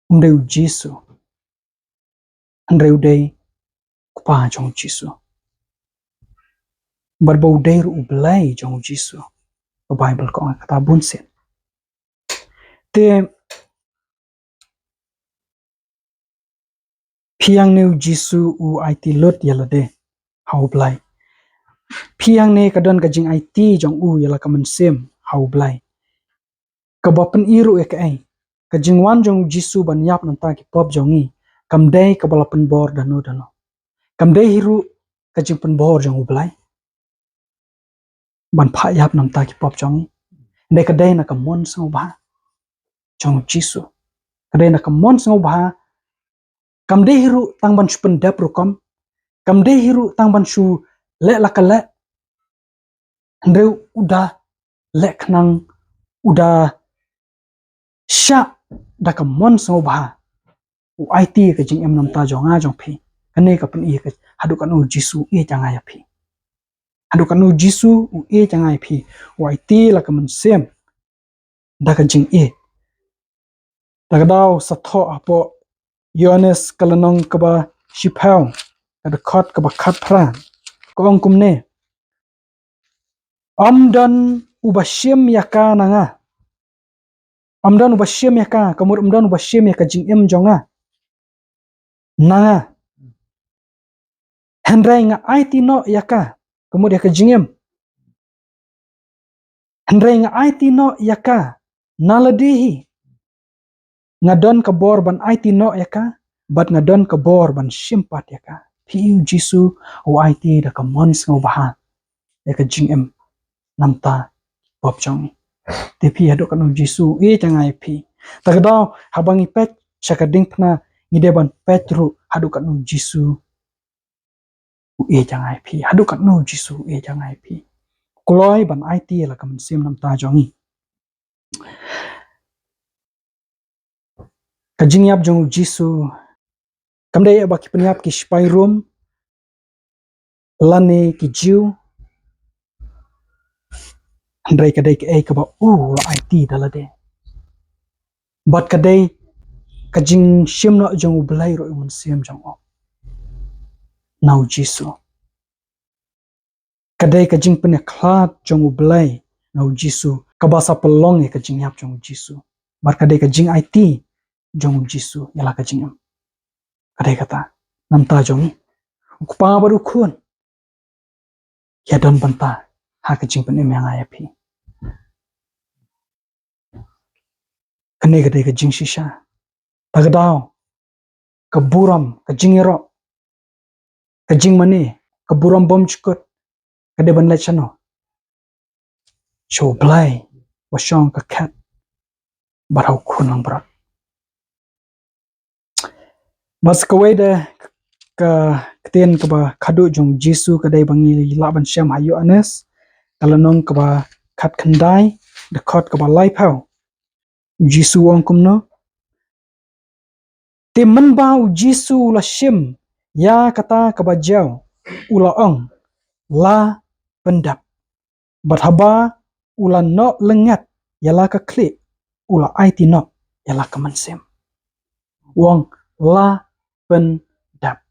mdeu Jisu. Andreu dei kpa jong Jisu. Barbau dei ru belai jong Jisu. Bible ko ang kata bunsen. Te piang ne Jisu u aiti lut yala de hau belai. Piang ne kadon kajing aiti jong u yala ka mynsiem hau belai. Kabapen iru ai. Kajing wan jong Jisu ban yap nanta ki pop jongi. Kamdei kabalapen bor dano. Kamdei hiru kajing pen bor jong u belai. Ban pha yap nanta ki pop jongi. Ndai kadai na kamon Sngewbha jong Jisu. Kadai na kamon Sngewbha. Kamdei hiru tang ban shu pendap rukom. Kamdei hiru tang ban shu lek lakale. Ndreu udah lek nang udah syak da kamon Sngewbha. U aiti kajing em nanta jonga jong pi. Kane kapen i ka hadukan U Jisu jangai ya pi. Hadukan U Jisu jangai pi. U aiti la ka mynsiem da kajing Dagadau satho apo Yohanes kalanong kaba shipau kadakot kaba khatpran ko ong kumne amdan ubashim yaka nanga amdan ubashim yaka kamur amdan ubashim yaka jing em jonga nanga hendrai nga aiti no yaka kamur yaka jing em hendrai nga aiti no yaka naladihi ngadon kabor ban aiti no yaka bat ngadon kabor ban shimpat yaka U Jisu u aiti da kamon Sngewbha yaka jing em namta pop jongi. Tepi hadok kan U Jisu jangai pi. Tagadau habangi pet syaka diengphna ngideban Petru hadok kan U Jisu jangai pi. Hadok kan U Jisu jangai pi. Kuloi ban aiti la ka mynsiem namta jongi. Kajing yap jong U Jisu kamdei baki penyap ki spai room lane ki jiu andrai kadai ki kaba la aiti dalade. Bat kadai kajing shimno jong belai ro mynsiem jong o. Na U Jisu. Kadai kajing penyaklat jong belai na U Jisu kabasa pelong kajing yap jong Jisu. Bat kadai kajing aiti jong Jisu yala kajing em. Kadai kata namta jongi. Ukpa baru kun. Ya don banta ha kajing penem yang ayapi. Kene kadai kajing shisha. Tagadau keburam kajing iro. Kajing mane keburam bom cukut. Kadai ban let chano. Show belai wasyong kekat barau kun lang berat. Mas kawai de Ktien ke bakhadduh jong Jisu kadai bangi laban syam hayu anes kalanong ke khat khandai dekot ke lai pau Jisu wong kumno te menba Jisu la syim ya kata ke bajau ula ong la pendap bathaba ula no lengat yala ke klik ula aiti no yala ke mynsiem wong la pendap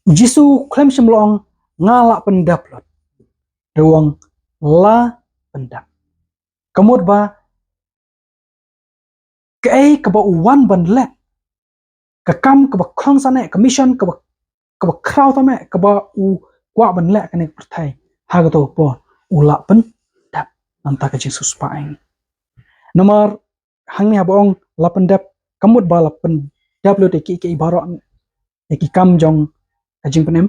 Jisu klem simlong ngalak pendap lot dewang la pendap kamut ba kiei ke ba uwan ban le ke kam ke ba khong sane ke mission ke ba kraw tame ke ba u kwa ban le kane perthai ha ga to po ula pendap nanta ke Jesus paeng namar hangni habong la pendap kamut ba la pendap lo de ki barok ki kam jong ajing penem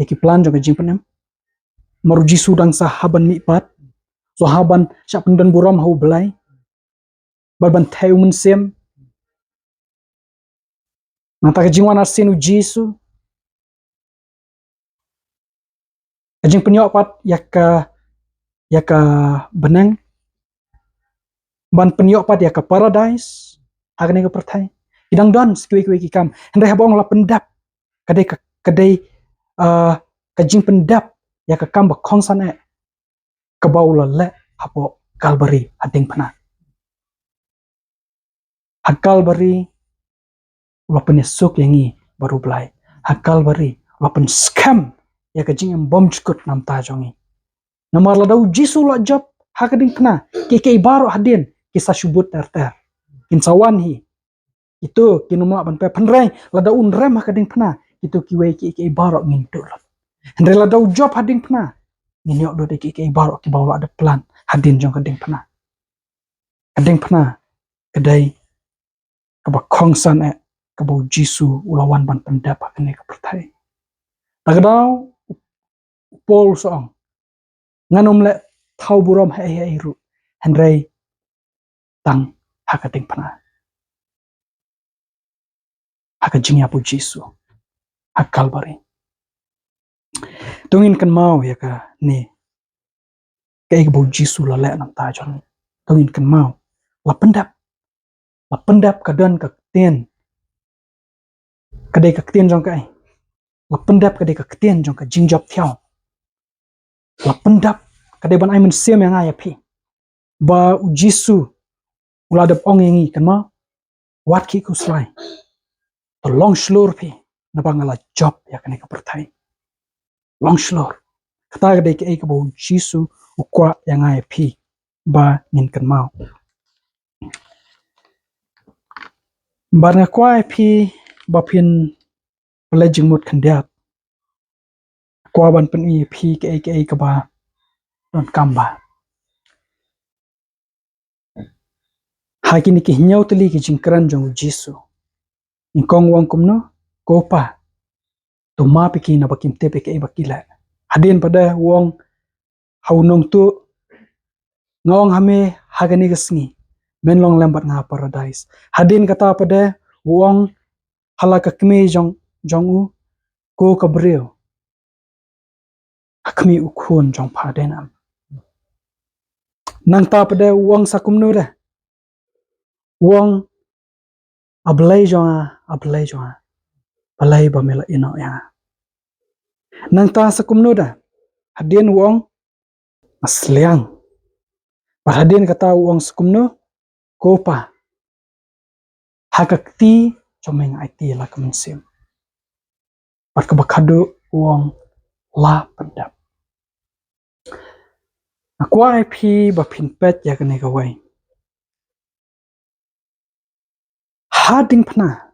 ki plan jong ajing penem maru Jisu dang sahaban mi pat sahaban syak pendan buram hau belai ban theu mynsiem nanta ke jingwan asin U Jisu ajing penyok pat yaka benang ban penyok pat yaka paradise agne ke perthai idang don skwi ki kam hendai habong la pendap kadai kajing pendap yaka kam ba khongsan ke baula le hapo Kalbari diengphna Kalbari la penyesuk yangi baru belai Kalbari la pen scam ya kajing bom chukut nam ta jongi namar la dau Jisu la job diengphna kiei baro hadien kisah subut ter kin sawan hi itu kinumla ban pe phenrei la dau unrem diengphna itu kiei baro ngin tu hendai la dau job diengphna nginyok do de kiei baro ki baula ada plan hadien jong diengphna kedai ke ba khongsan ke bau Jisu ulawan ban pendap kene ke perthai tagadau pol soong nganom le thau buram hai ru hendrai tang diengphna jingya pu Jisu Kalbari tungin kan mau ya ka ni kei bau Jisu la le nam ta jong tungin kan mau la pendap kadan ka Ktien kadai ka Ktien jong kai la pendap kadai ka Ktien jong ka jingjop thiao la pendap kadai ban ai mynsiem yang ai phi ba U Jisu ula dap ong yangi kan ma wat ki ku slai to long shlor phi na bangala job ya kane ka perthai long shlor kata kadai ke ka bau Jisu ukwa yang ai phi ba ngin kan mau barna kwa phi ba phin pule jingmut khandiat kwa ban pen i phi ke ka ba donkam ba hakini ki hynniew tylli ki jingkren jong U Jisu ingkong wong kumno kopa to ma piki na bakim te peke bakila hadien pada wong haunong tu ngawang hame hagani gesngi menlong lembat nga paradise hadien kata pada wong halaka kme jong u ko ka briew akmi ukhun jong padenam nang ta pada wong sakumno da wong ablai jonga balai ba mela ino ya nang ta sakumno da hadien wong asliang hadien kata wong sakumno kopa hakakti comeng aiti la mynsiem pat ke bakhadduh wong la pendap akwa phi ba phin pet ya kane ka wai diengphna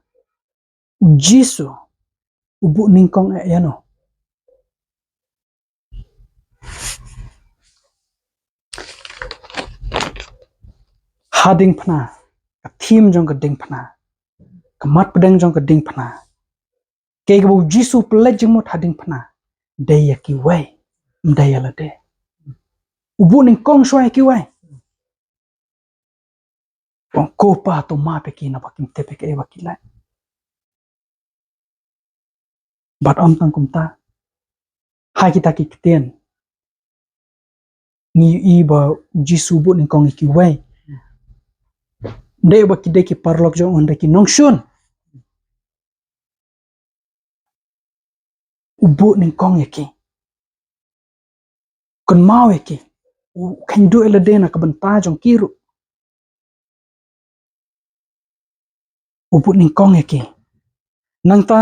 U Jisu ubu ningkong yano diengphna ka thim jong ka diengphna kamat pedang jong ka diengphna ke bau Jisu pule jingmut diengphna dei ya ki wai dei ya la de ubu ningkong shwai ki wai wong kopa to ma pe ki na bakim te pe ke bakila bat tang kum ta hai kita ki ktien ni i ba Jisu bu ni kong ki wei de ba ki de ki parlok jong on de ki nongshun ubu ni kong ki kon mau ki u kan du ele de na ka banta jong kiru ubu ni kong ki nang ta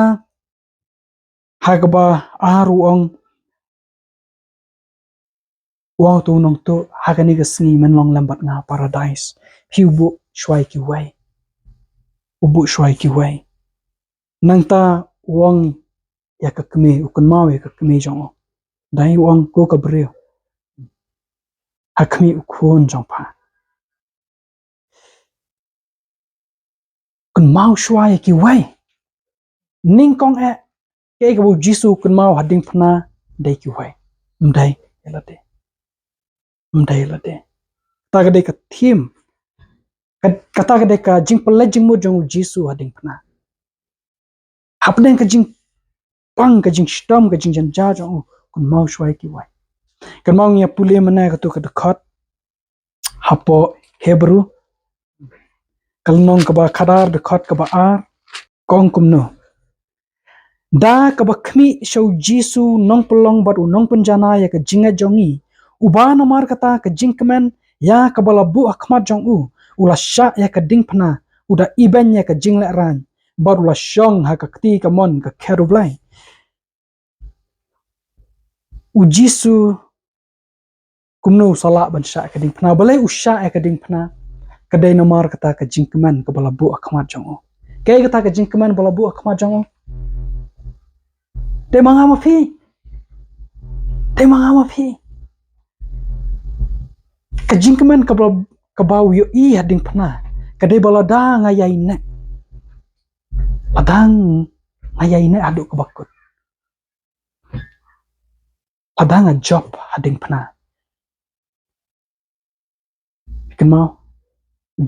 hagba aru ong wow tu nong tu hagani ga sni men long lambat nga paradise hi ubu shwai ki wei ubu shwai ki wei nang ta wong ya ka kme u kon mau ya ka kme jong dai wong ko ka briew hakmi u khon jong pa kon mau shwai ki wei ning kong e ke ga bu Jisu kon mau hading phna dai ki wei mdai elade ta ga de ka thim kata ga de ka jing pule jing mu jong Jisu hading phna hapden ka jing pang ka jing stom ka jing jan ja jong kon mau shwai ki wei kon mau ya pule mana ka tu ka de khat hapo hebru kalnong ka ba khadar de khat ka ba ar kong kum no da ka ba khmi show Jisu nong pelong bat u nong penjana ya ka jinga jongi uba namar kata ka jingkmen ya ka bala bu akhmat jong u ula sha ya ka dingphna uda iben ya ka jingle ran bar ula shong ha ka kti ka mon ka kherublai u Jisu kumno sala ban sha ka dingphna balai u sha ya ka dingphna ka dai namar kata ka jingkmen ka bala bu akhmat jong u ke kata ka jingkmen bala bu akhmat jong u de mangama phi ka jingkmen ka bau yo i hading phna ka de bala da ngayai ne padang ngayai ne adu ka bakut padang a job hading phna kan mau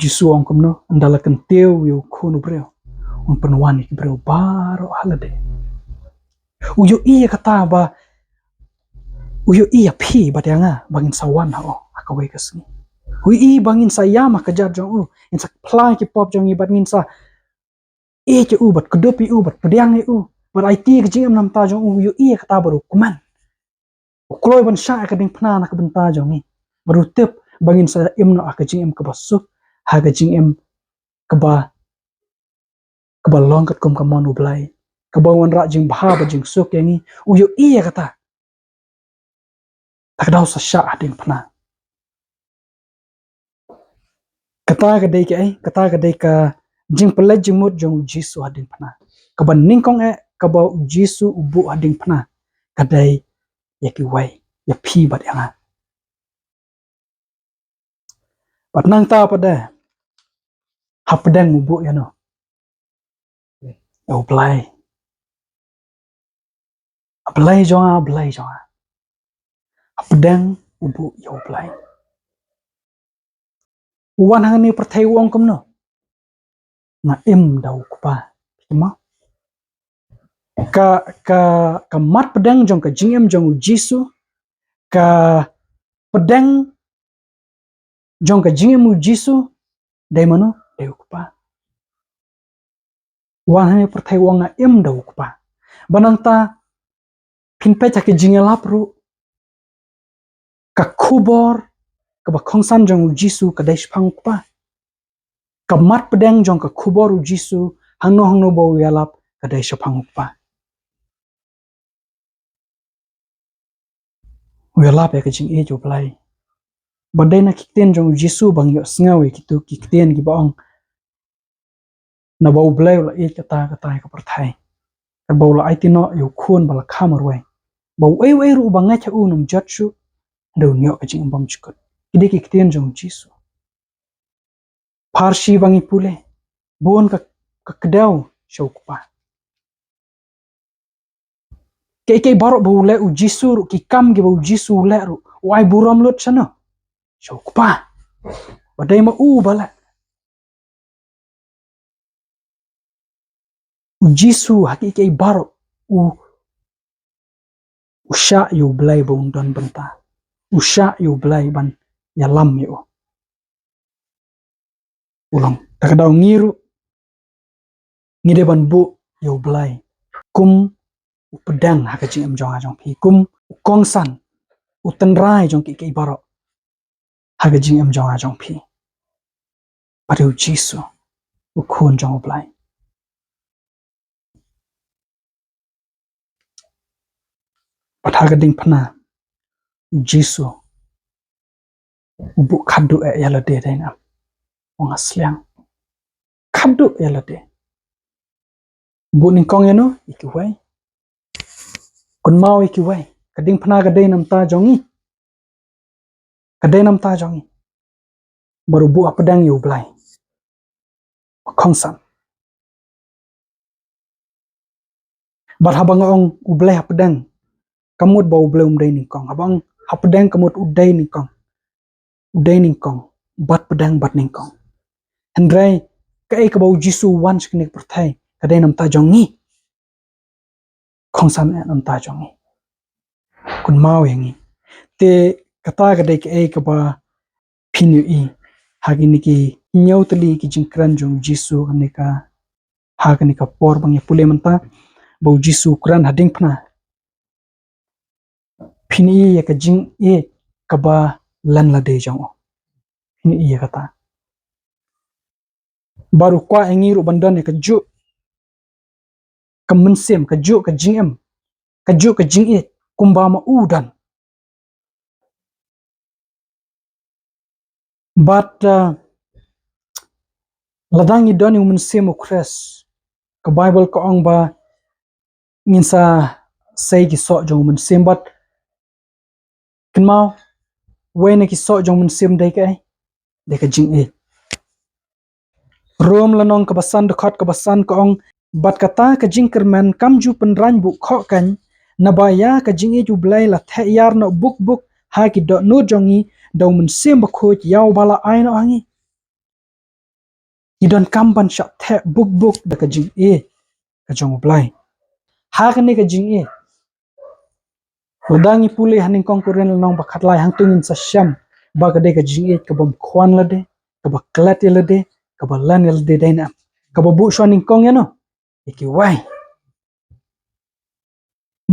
Jisu ong kumno andala kan teu yo khonu breo on panwani ki breo baro halade uyo i kata ba uyo i a phi badanga bangin sawan ha o akawe kasni hui i bangin sa yama ka jar jong u in sak plang ki pop jong i bangin sa e ke u bat kudopi u bat pediang e u bat aiti ke jing nam ta jong u yo i kata baru kuman ukloi ban sha ka ding phna na ka ban ta jong ni baru tep bangin sa imno ka jing em ka basuk ha ka jing em ka ba long kat kum ka mon u blai ka ba wan ra jing bha ba jing suk yangi u yo i kata tak dau sa sha ding phna kata ka dei ke ai kata ka dei ka jing pele jing mut jong Jisu hading phna ka ban ning kong e ka ba Jisu ubu hading phna ka dei ya ki wai ya phi bat yanga bat nang ta pa de hapdeng ubu ya no o blai jonga hapdeng ubu yo blai uwan hang ni perthai wong kum no na im dau kupa ma ka mat pedang jong ka jingem jong Jisu ka pedang jong ka jingem Jisu dai mano dai kupa wan hang ni perthai wong na im dau kupa banang ta pinpe ta ke jingelap ru ka khubor ka ba khongsan jong Jisu ka dai shphang kupa ka mat pedang jong ka khubor Jisu hangno bo yalap ka dai shphang kupa yalap ya ka jing e jo blai badai na Ktien jong Jisu bang yo Sngewbha kitu Ktien ki baong na bau blai la e kata ka perthai ka bau la aiti no yo khun bala khamar wai bau ei ru bang cha u num jatsu do nyo ka jing bam chukut ide ki Ktien jong Jisu parshi bangi pule bon ka kdau shau kupa ke baro bau le u Jisu ru ki kam ki bau Jisu le ru wai buram lut sana shau kupa badai ma u bala u Jisu haki ke baro u usha yu blai bong don benta, usha yu blai ban ya lam yu ulang takadau ngiru ngide ban bu yu blai kum pedang ha kajing em jong ajong pi kum kong san utan rai jong ki baro ha kajing em jong ajong pi padu Jisu ukhun jong blai patha gading phna Jisu bu khaddu e yala de daina ong asliang khaddu yala de bu ning kong yano ikiwai kun mau ikiwai kading phna gadai nam ta jongi kadai nam ta jongi baru bu pedang yu blai khong san bar habang ong ublai pedang kamut bau blum dai ning kong habang pedang kamut udai ning kong bat pedang bat ning kong hendrai kai ka bau Jisu wan sknik perthai kadai nam ta jongi khong san nam ta jongi kun mau yangi te kata kadai kai ka ba hynniew i hagi niki hynniew tylli ki jingkren jong Jisu anika hagi nika por bangi pule manta bau Jisu kran hading phna hynniew ya ka jing e ka ba lan la de jong hynniew ya kata baru kwa engiru bandan ka ju ka mynsiem ka ju ka jingem ka ju ka jing e kumba ma udan but ladang i doni mynsiem U Khrist ka Bible ko ong ba nginsa sei ki so jong mynsiem but kinmau wene ki so jong mynsiem dai ka jing e rom lanong ka basan dekat ka basan ko ong bat kata ka jingkren kam ju penran bu kho kan na ba ya ka jing e ju blai la the yar no buk ha ki do no jongi do mynsiem ba khoj yaw bala ai no angi idon kam ban sha the buk da ka jing e ka jong blai ha ka ne ka jing e udangi pule haning kong kuren lanong ba khatlai hang tungin sa sham ba ka de ka jing e ka bam khwan la de ka ba klat la de ka ba lan la de dai na ka ba bu shwaning kong ya no iki wai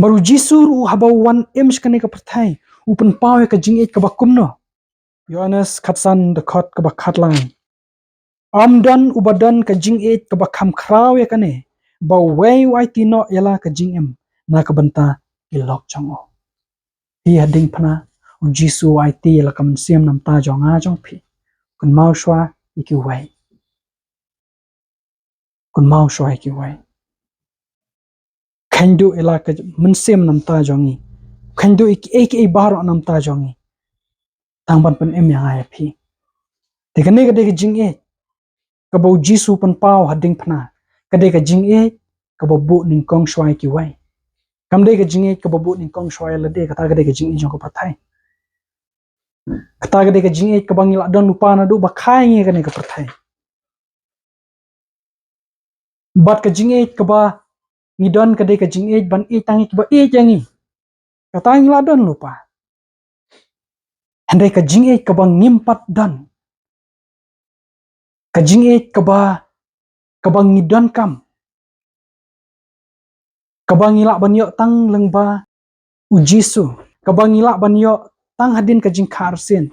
baru Jisu ru haba wan em shkane ka perthai upen pawe ka jing e ka ba kumno Yohanes khatsan de khot ka ba khatlai amdan ubadan ka jing e ka ba kham khrau ya kane ba wei wai ti no yala ka jing em na ka banta ilok chango hi hading phna Jisu aiti yala kam siam nam ta jonga jong phi kun mau shwa iki wai kun mau shwa iki wai khandu ila ka mynsiem nam ta jongi khandu iki baro nam ta jongi tangban pen em yang ai phi te kane ka de ka jing e ka bo Jisu pen pau hading phna ka de ka jing e ka bo bu ning kong shwai ki wai kam de ka jing e ka bo bu ning kong shwai la de ka ta ka de ka jing e jong ko pathai ka ta ka de ka jing e ka bangila don lupa na du ba khai nge ka ne ka pathai bat ka jing e ka ba ngidon ka de ka jing e ban e tangi ka ba e jangi ka ta ngila don lupa handai ka jing e ka ba ngimpat dan ka jing e ka ba ngidon kam ka ba ngila ban yo tang lengba U Jisu ka ba ngila ban yo tang hadin ka jing khar sin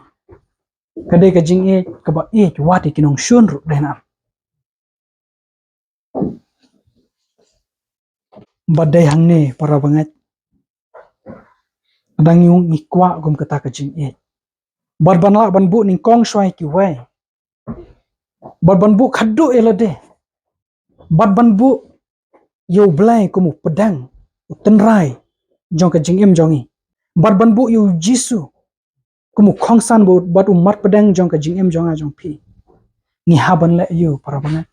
ka de ka jing e ka ba e wati kinong shun ru dena badai hangne para bangat adang yung mikwa gum kata ka jing e bar banla ban bu ning kong shwai ki wai bar ban bu khaddu elade bar ban bu yo blai kumu pedang tenrai jong ka jing em jongi bar ban bu yo Jisu kumu khongsan bu bat umat pedang jong ka jing em jonga jong phi ni haban la yo para bangat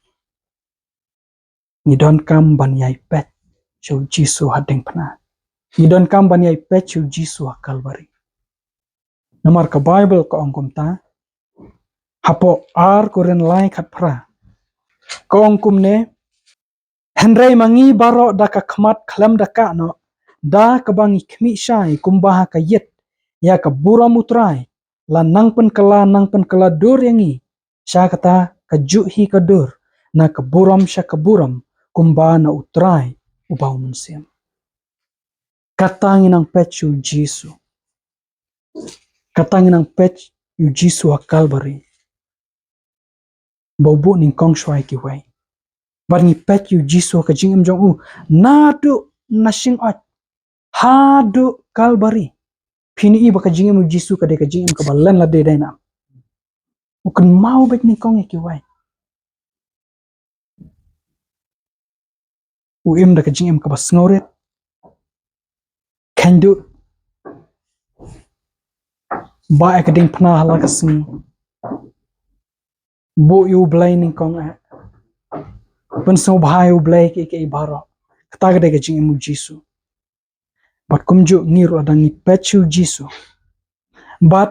ni don kam ban yai pet chu Jisu hading phna ni don kam ban yai pet chu Jisu a Kalbari namar ka Bible ko ongkum ta hapo ar kuren lai khat phra ko ongkum ne henrai mangi baro da ka khmat khlam da ka no da kabangi khmi shai kumbaha ka yet ya ka buram utrai la nangpen kala dur yangi sha kata ka juhi ka dur na ka buram sha ka buram kumba na utrai ubau mynsiem katangi nang pet U Jisu katangi nang pet U Jisu a Kalbari bobu ning kong shwai ki wai bar ni pet U Jisu ka jing jong u nadu nashing at hadu Kalbari pini i baka jing U Jisu ka de ka jing ka balan la de na ukan mau bet ning kong ki wai u im da ka jing ka bas ngoret kandu ba ka ding phna hala ka sing bo yu blai ning kong a pun Sngewbha yu blai ki baro kata ka de ka jing U Jisu but kumju ngir adang ni pet U Jisu but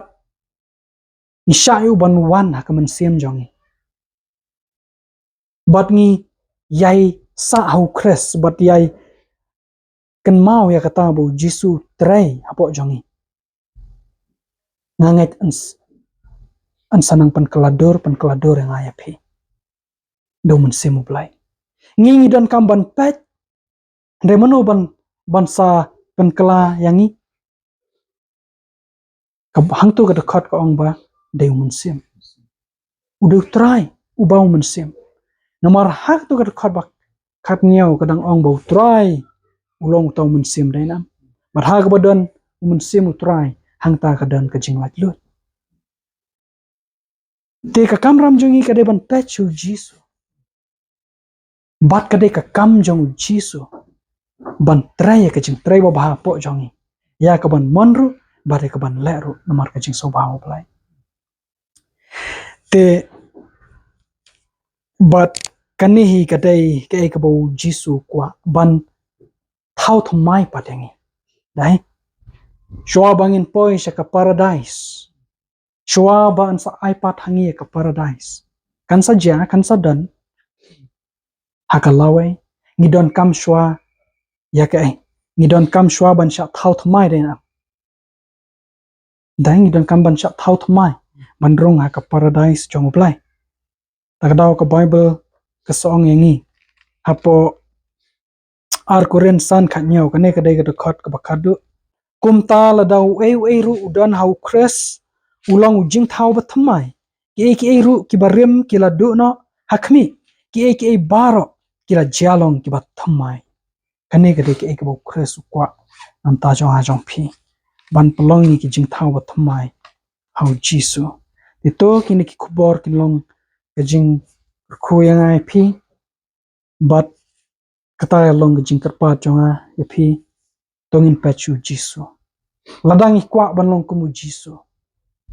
ni shayu ban wan ha ka mynsiem jong but ni yai sa U Khrist but yai kan mau ya kata bu Jisu trei apo jongi nganget an sanang pan keladur yang ayah pi do mynsiem blai ngi dan kam ban pet re mano ban sa pan kela yangi ka hang tu ka dekat ka ong ba de mynsiem udah try ubau mynsiem namar hak tu ka dekat ba kat niau kadang ong bau try ulong tau mynsiem dai nam mat ha ka badan mynsiem try hang ta ka dan ka jing lat lut te ka kamram jongi ka de ban pet U Jisu bat ka de ka kam jong U Jisu ban tray ka jing tray ba bah po jongi ya ka ban monru bare ka ban leru namar ka jing so ba blai te bat kanihi ka dei ka bo Jisu kwa ban thau thmai patengi dai shuwa bangin poi sha ka paradise shuwa ban sa iPad hangi ka paradise kan sa ja kan sa dan hakalawai ngidon kam shuwa ya ka ngidon kam shuwa ban sha thau thmai de na dai ngidon kam ban sha thau thmai ban rong ha ka paradise jong blai takdaw ka Bible ka song yangi hapo ar koren san khat nyau ka ne ka dei ka khot ka bakhadduh kumta la daw ei ru udan U Khrist ulang ujing thau ba thmai kiei ru ki barem ki la du no hakmi kiei baro ki la jalong ki ba thmai kane ka de kiei ka U Khrist kwa am ta jong ha jong phi ban pelong ni ki jing thau ba thmai U Jisu itu kini ki kubor ki long ka jing khu yang ai phi but kata long ka jing karpa jong a phi tongin pet U Jisu ladang ikwa ban long ku Jisu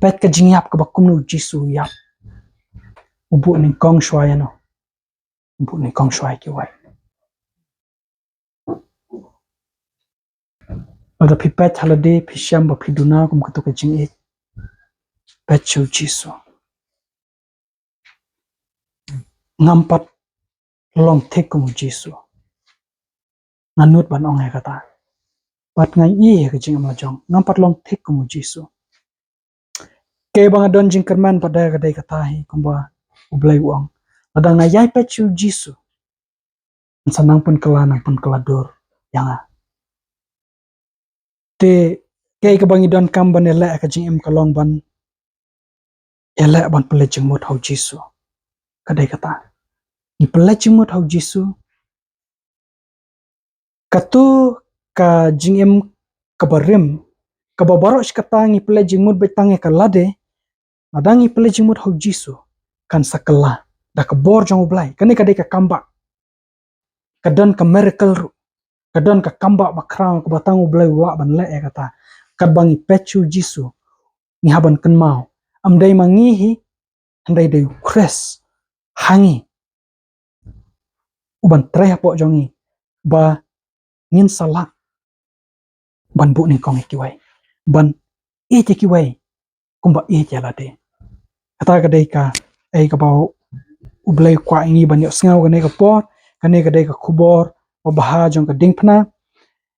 pet ka jing yap ka bakum Jisu yap ubu ni kong shwaya no ubu ni kong shwaya ki wai ada pi pet halade pi syam ba pi duna kum ka to ka jing ek pet U Jisu ngampat long thik ku Jisu nganut ban ong kata pat ngai i ka jing ma jong ngampat long thik ku Jisu ke bang don jingkren pada ka dei kata hi kumba ublai uang ada ngayai pet U Jisu sanang pun keladur yang te ke ka bangi don kam ban ele ka jing em kalong ban ele ban pule jingmut U Jisu ka dei kata ni pule jingmut U Jisu katu ka jing em ka barim ka babaro kata ngi pule jingmut betange ka lade adangi pule jingmut U Jisu kan sakala da ka bor jong blai kane ka dei ka kamba ka don ka miracle ru kadon ka kamba bakrang ka batang ublai wa ban le kata kat bangi pet U Jisu ni haban kan mau amdai mangihi handai de U Khrist hangi uban tre hapo jongi ba ngin salak ban bu ni kong kiwai ban e te kiwai kumba e te lade kata ka dei ka ka bau ublai kwa ingi ban yo sngaw ka ne ka pot ka ne ka dei ka khubor ba baha jong ka diengphna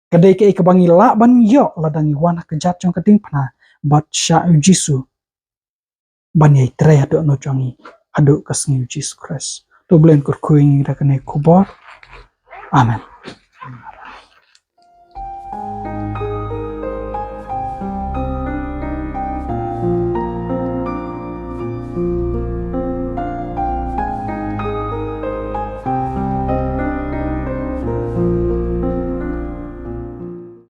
Kadai ke kebangi la ban yo ladang iwan kejat jong diengphna bat sha U Jisu ban yai tre ado no jongi ado kasngi U Jisu Khrist to blen kur kuing da kane kubor. Amen.